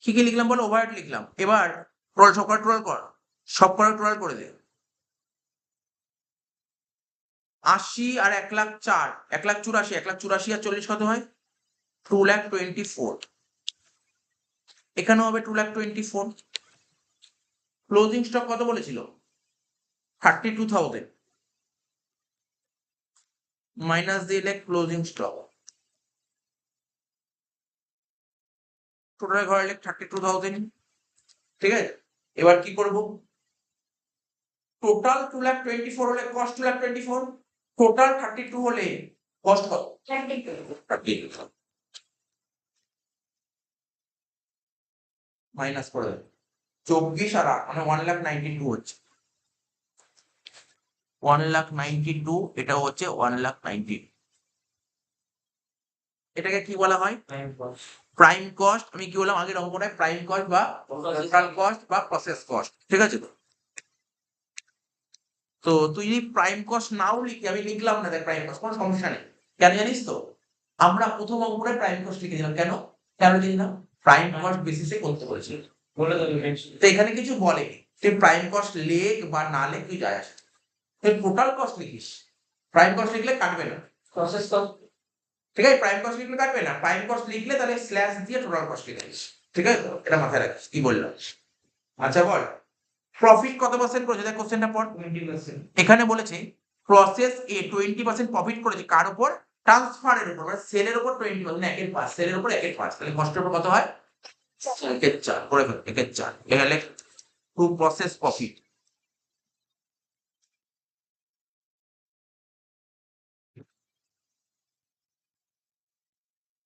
কি কি লিখলাম বলো? ওভারহেড লিখলাম। এবার টোটাল সব করা টোটাল কর, সব করা টোটাল করে দে। 80 আর 1,04,000, 1,84,000, 1,84,000 আর 40 কত হয়? 2,24,000। এখানেও হবে 2,24,000। ক্লোজিং স্টক কত বলেছিল? 32,000 মাইনাস দিলে ক্লোজিং স্টক, টোটাল ঘরে লেখ 32,000। ঠিক আছে, এবার কি করব? টোটাল 2,24,000 হলে কস্ট 2,24,000, টোটাল 32 হলে কস্ট কত? 32 মাইনাস করে দেবে 24 আর 8 মানে 1,92,000 হচ্ছে 1,92,000, এটা হচ্ছে 1,90,000। এটাকে কি বলা হয়? Prime cost. আমি কি বললাম আগের অঙ্কটায়? প্রাইম কস্ট বা টোটাল কস্ট বা প্রসেস কস্ট। ঠিক আছে তো? তো তুই যদি প্রাইম কস্ট নাও লিখি, আমি লিখলাম না দেখ প্রাইম কস্ট, কোনো সমস্যা নেই। কেন জানিস তো? আমরা প্রথম অঙ্কটায় প্রাইম কস্ট লিখে দিলাম। কেন লিখলাম? প্রাইম কস্ট বেসিসে করতে বলেছিল। তো এখানে কিছু বলেনি, তুই প্রাইম কস্ট লেখ বা না লেখ তুই যায় আসে, তুই টোটাল কস্ট লিখিস। প্রাইম কস্ট লিখলে কাটবে না, প্রসেস কস্ট। ঠিক আছে, প্রাইম কস্ট লিখলে কাটবে না, প্রাইম কস্ট লিখলে তাহলে স্ল্যাশ দিয়ে টোটাল কস্ট লিখে দিস। ঠিক আছে, এটা মাথায় রাখিস। কি বললাম? আচ্ছা বল, প্রফিট কত পার্সেন্ট করেছে? দেখ কোশ্চেনটা পড়। 20%। এখানে বলেছে প্রসেস এ 20% প্রফিট করেছে, কার উপর? ট্রান্সফারের উপর, মানে সেলের উপর 20%, একের 5, সেলের উপর একের 5, তাহলে কষ্টের উপর কত হয়? একের 4 করে ফেল, একের 4। এখানে টু প্রসেস প্রফিট।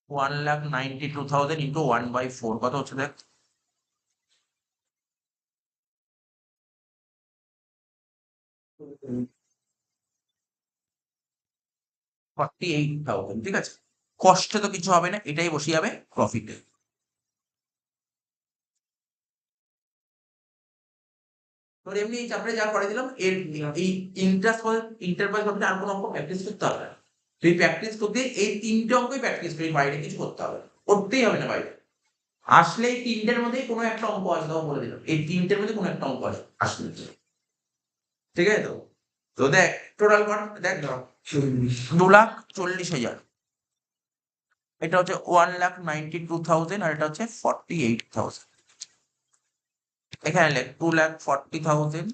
$1,92,000 ইন্টু 1/4 কত হচ্ছে দেখ? $48,000। ঠিক আছে, কষ্টে তো কিছু হবে না, এটাই বসে যাবে প্রফিটে। তোর এমনি এই চ্যাপ্টারে যা করে দিলাম, এর এই ইন্টারপ্রাইজ প্রফিট আর কোনো অঙ্ক প্র্যাকটিস করতে হবে না। তুই প্র্যাকটিস করতে এই 3টে অঙ্কই প্র্যাকটিস করি, বাইরে কিছু করতে হবে, করতেই হবে না বাইরে। আসলে এই 3টের মধ্যেই কোনো একটা অঙ্ক আসবে, বলে দিলাম এই 3টের মধ্যে কোনো একটা অঙ্ক আসবে। ঠিক আছে তো? তো দেখ টোটাল কর, দেখ 2,40,000, এটা হচ্ছে 1,92,000 আর এটা হচ্ছে 48,000। এখানে লেখ 2,40,000,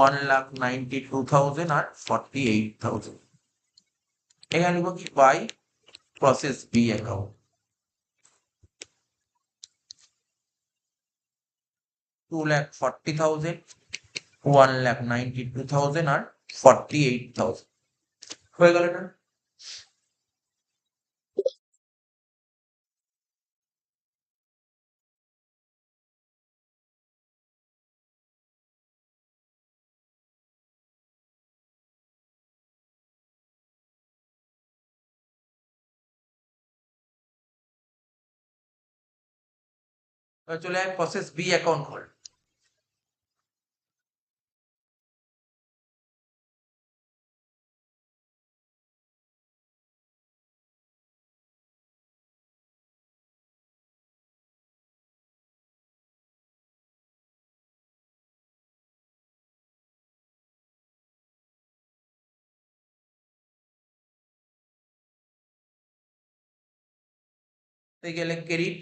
1,92,000 আর 48,000। এখানে লিখবো কি? By process B account. 2,40,000, 1,92,000 আর 48,000 হয়ে গেল এটা। এবার চলে আয় প্রসেস বি অ্যাকাউন্ট খোল। গেলে ক্রেডিট,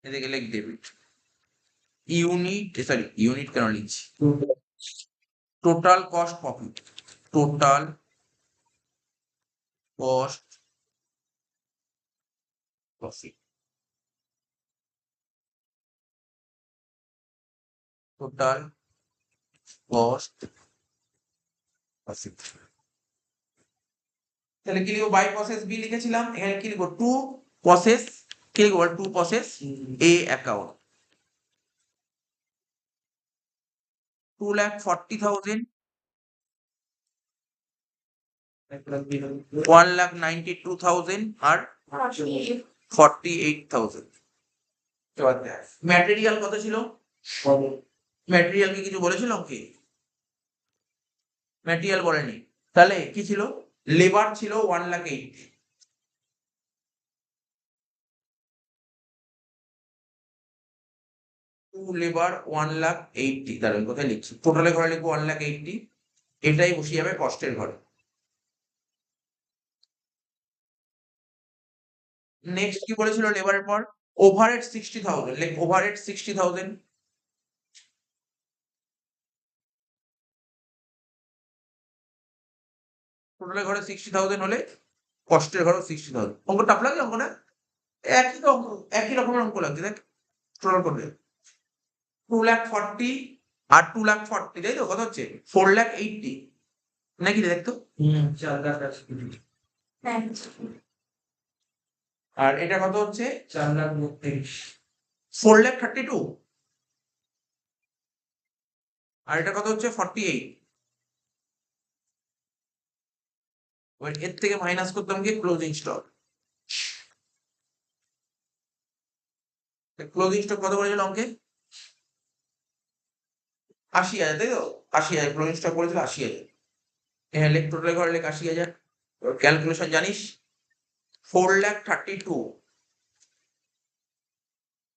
এদিকে গেলে ডেবিট। ইউনিট কেন লিখছি? Total cost profit, total cost profit, total cost profit. তাহলে কি লিখবো? বাই প্রসেস বি লিখেছিলাম, এখানে কি লিখবো? টু প্রসেস, কি লিখবো? To process A account. 2,40,000, 1,92,000 আর 48,000। এবার দেখ ম্যাটেরিয়াল কত ছিল? ম্যাটেরিয়াল কি কিছু বলেছিল কি? ম্যাটেরিয়াল বলেনি। তাহলে কি ছিল, লেবার ছিল 1,80,000, লেবার 1,80,000, তাহলে আমি কোথায় লিখছি, টোটালের ঘরে লিখবো 1,80,000, এটাই বসে যাবে কস্টের ঘরে। নেক্সট কি বলেছিল লেবারের পর, ওভারহেড 60,000, লেখ ওভারহেড 60,000, টোটালের ঘরে 60,000 হলে কস্টের ঘরে 60,000। অঙ্ক টাফ লাগে অঙ্ক না, একই রকমের অঙ্ক লাগছে দেখ, টোটাল করবে 2,40,000 আর 2,40,000, তাই তো কত হচ্ছে 4,80,000 নাকি রে, দেখ তো। 4 লাখ আছে। হ্যাঁ আর এটা কত হচ্ছে 4,32,000। 4,32,000, আর এটা কত হচ্ছে 48। এবার এর থেকে মাইনাস করতাম কি ক্লোজিং স্টক, ক্লোজিং স্টক কত করেছিল অঙ্কে 80,000, তাই তো 80,000 ক্লোজিং স্টক করেছিল 80,000। হ্যাঁ লেখ টোটাল ঘরে লেখ 80,000, ক্যালকুলেশন জানিস, 4,32,000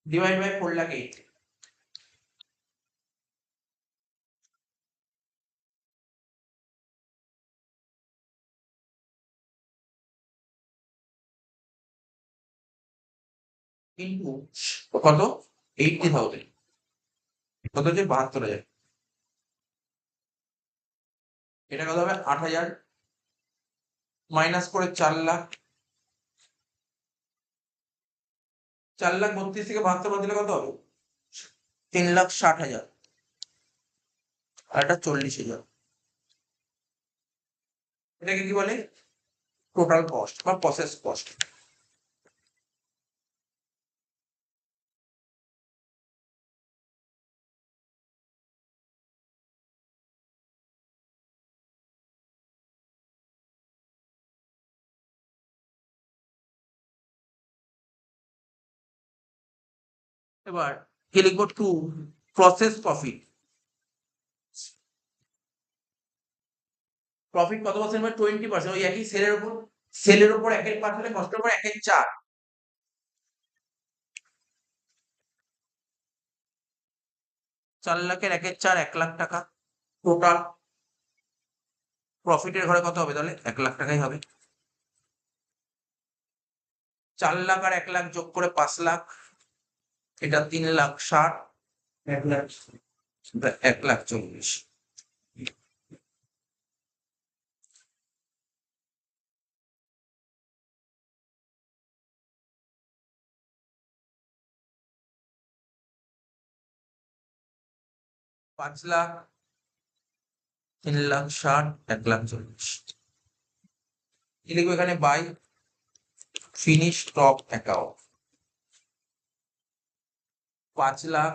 ডিভাইড বাই 4,08,000, ইন্টু কত 80,000, কত হচ্ছে 72,000। এটা কত হবে 8,000 মাইনাস করে 4 লাখ, 4,32,000 থেকে 72 বাদ দিলে কত হবে 3,60,000, আর এটা 40,000। এটাকে কি বলে টোটাল কস্ট বা প্রসেস কস্ট। এবার কি লিখবো, টু প্রসেস প্রফিট, প্রফিট কত পার্সেন্ট, 20%, ওই একই সেলের উপর 1/5 হলে কস্টের উপর 1/4, 4 লাখের 1/4 1,00,000 টাকা, টোটাল প্রফিটের ঘরে কত হবে তাহলে 1,00,000 টাকাই হবে। 4 লাখ আর 1,00,000 যোগ করে 5 লাখ, এটা 3,60,000, 1 লাখ 1,40,000। 5 লাখ, 3,60,000, 1,40,000। কি লিখবো এখানে, by finish stock account 5 lakh,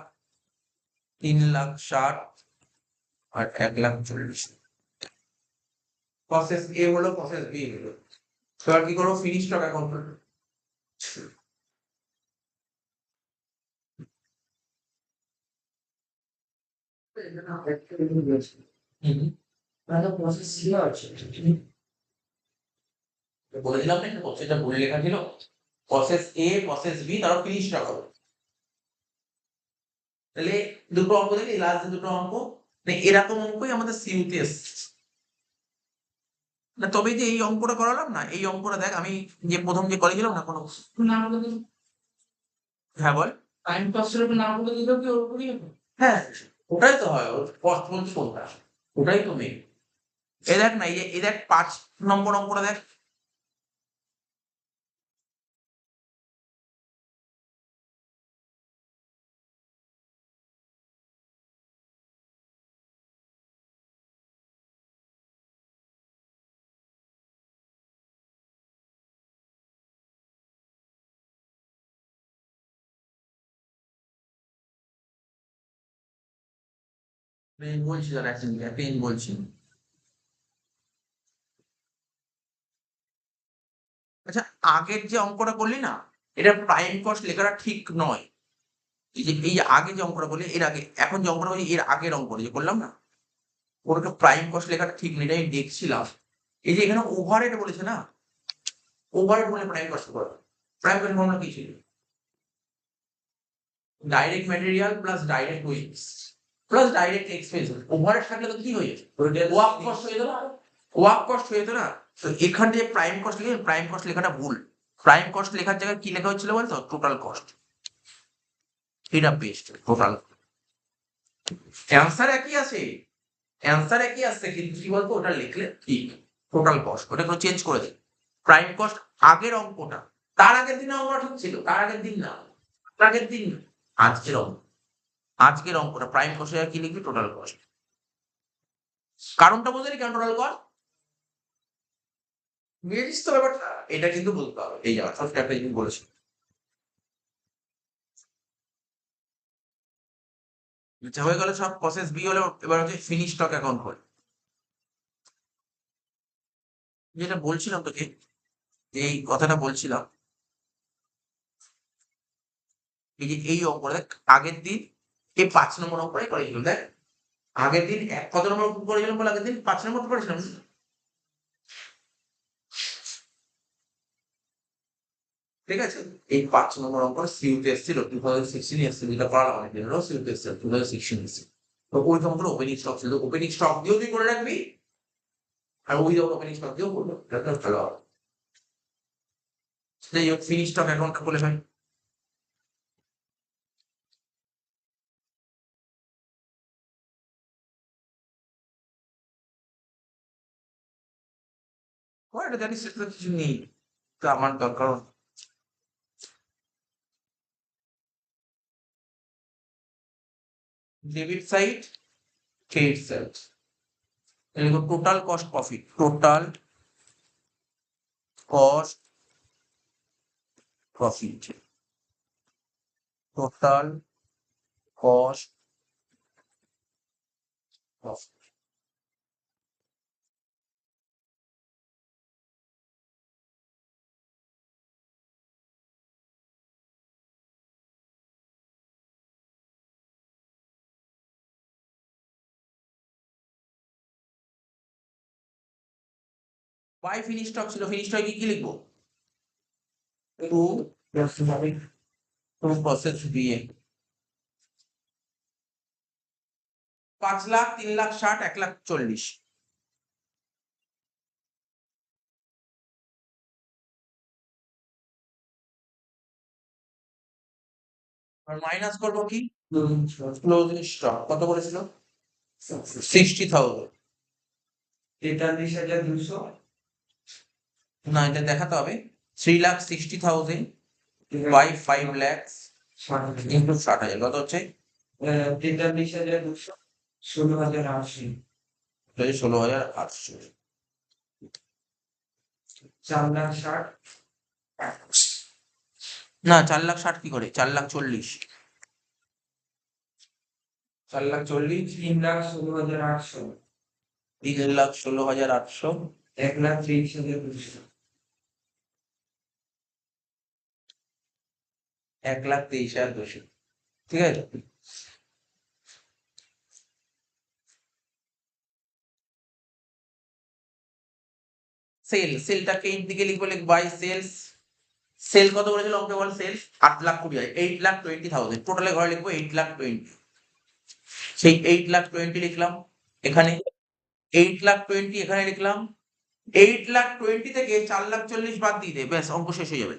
3,60,000 আর 1,40,000। প্রসেস এ হলো, প্রসেস বি হলো। এবার কি করবো, ফিনিশ স্টক অ্যাকাউন্ট করবো। প্রসেস ছিল আছে। বলে দিলাম না, এটা ভুল লেখা ছিল, প্রসেস এ প্রসেস বি তারপর ফিনিশ স্টক হবে। তাহলে দুটো অঙ্ক দেখি, লাস্ট দুটো অঙ্ক এরকম অঙ্কই আমাদের সিইউতে এসছে না। তবে যে এই অঙ্কটা করালাম না, এই অঙ্কটা দেখ, আমি যে প্রথম যে কলেজ গেলাম না কোনো, নাম বলে দিন, হ্যাঁ বল, টাইম পাসের উপর নাম বলে দিলেও কি ওর উপরই হবে? হ্যাঁ ওটাই তো হয়, ওর কষ্ট বলতে কোনটা, ওটাই তো মেন। এই দেখ না, এই দেখ 5 নম্বর অঙ্কটা দেখ, আমি বলছি দাঁড়া, পেন বলছি। আচ্ছা, আগের যে অঙ্কটা করলি না, এটা প্রাইম কস্ট লেখাটা ঠিক নয়। এই যে আগে যে অঙ্কটা করলি, এর আগে, এখন যে অঙ্কটা করলি এর আগের অঙ্কটা যে করলাম না, ওটাকে প্রাইম কস্ট লেখাটা ঠিক নেই, এটা আমি দেখছিলাম। এই যে এখানে ওভারহেড বলেছে না, ওভারহেড বলে প্রাইম কস্ট করো। প্রাইম কস্ট ফর্মুলা কি ছিল? Direct material plus direct wages plus direct expense. ওভারহেড থাকলে তো কি হয়ে যেত? ওয়ার্ক কস্ট হয়ে যেত না, ওয়ার্ক কস্ট হয়ে যেত না। তো এখানে যে প্রাইম কস্ট লিখে, প্রাইম কস্ট লেখাটা ভুল। প্রাইম কস্ট লেখার জায়গায় কি লেখা হচ্ছিল বলতো? Total cost. এটা বেস্ট, টোটাল। অ্যান্সার একই আছে, অ্যান্সার একই আসছে, কিন্তু কি বলতো ওটা লিখলে ঠিক টোটাল কস্ট, ওটা কোনো চেঞ্জ করে দে। প্রাইম কস্ট আগের অঙ্কটা, তার আগের দিন অঙ্কটা ঠিক ছিল, তার আগের দিন না, তার আগের দিন না। আজকের অঙ্ক, আজকের অঙ্কটা প্রাইম কস্টে কি লিখবি? Total cost. কারণটা বুঝলি কেন টোটাল কস্ট? বুঝেছিস তো ব্যাপারটা? এটা কিন্তু বলতে হবে। এই যাওয়া ফার্স্ট একটা জিনিস বলেছি। আচ্ছা, হয়ে গেল সব প্রসেস বি হলো। এবার হচ্ছে ফিনিশ স্টক অ্যাকাউন্ট করে, যেটা বলছিলাম তোকে, যে এই কথাটা বলছিলাম, এই যে এই অঙ্কটা দেখ, আগের দিন এই 5 নম্বর অঙ্কটাই করেছিলাম। দেখ আগের দিন কত নম্বর করেছিলাম বলে? আগের দিন 5 নম্বর করেছিলাম। ঠিক আছে, এই 5 নম্বর অঙ্ক সিইউতে এসেছিল 2016 এসেছিল, যেটা পড়ালাম অনেকদিন হলো। সিইউতে এসেছিল 2016 এসেছিল। তো ওই অঙ্কটা ওপেনিং স্টক ছিল, ওপেনিং স্টক দিয়েও তুই করে রাখবি, আর ওই ওপেনিং স্টক দিয়েও করবো, এটা ভালো হবে। যাই হোক, ফিনিশ স্টক অ্যাকাউন্টটা খুলে ফেল। এটা জানিস, সেটা তো কিছু নেই, তো আমার দরকার। Debit side, credit side, total cost profit, total cost profit, total cost profit. By finish stock ছিল, ফিনিশ স্টকে কি লিখবো? To process B A 5 lakh, 3 lakh 60, 1 lakh 40। আর মাইনাস করবো কি? ক্লোজিং স্টক কত করেছিল? 60,000। 43,200 না, এটা দেখাতে হবে। 3,60,000 বাই 5 লাখ ইন্টু 60,000 কত হচ্ছে? 43,200 16,800 16,800। 4,60,000 না, 4,60,000 কি করে? 4,40,000, 4,40,000, 3,16,800 3,16,800, 1,30,200 1,23,200। ঠিক আছে, সেলটাকে এই দিকে লিখবো, বাই সেলস। সেল কত করেছিল অঙ্কে বল? সেলস 8,20,000, 8,20,000। টোটালে ঘরে লিখবো 8,20,000। সেই 8,20,000 লিখলাম এখানে, 8,20,000 এখানে লিখলাম। 8,20,000 থেকে 4,40,000 বাদ দিয়ে দে, ব্যাস অঙ্ক শেষ হয়ে যাবে।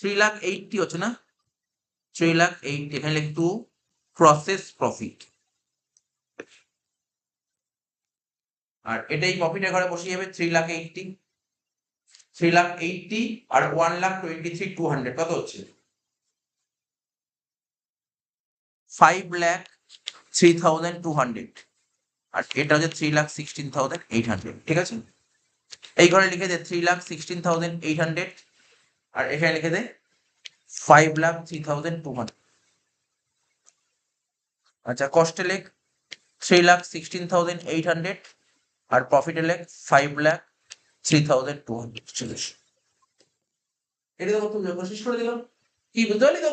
3,80,000 হচ্ছে না? 3,80,000 এখানে লিখ টু প্রসেস প্রফিট, আর এটাই প্রফিটের ঘরে বসে যাবে। 3,80,000, 3,80,000 আর 1,23,200 কত হচ্ছে? 5,03,200। আর এটা হচ্ছে 3,16,800। ঠিক আছে, এই ঘরে লিখে দে 3,16,800, আর এখানে লিখে দে 5,03,200। আচ্ছা, কস্টে লেখ 3,16,800, আর প্রফিটে লেখ 5,03,200। এটা তো তুমি কোশিশ করে দিলাম, কি বুঝতে পারলি তো?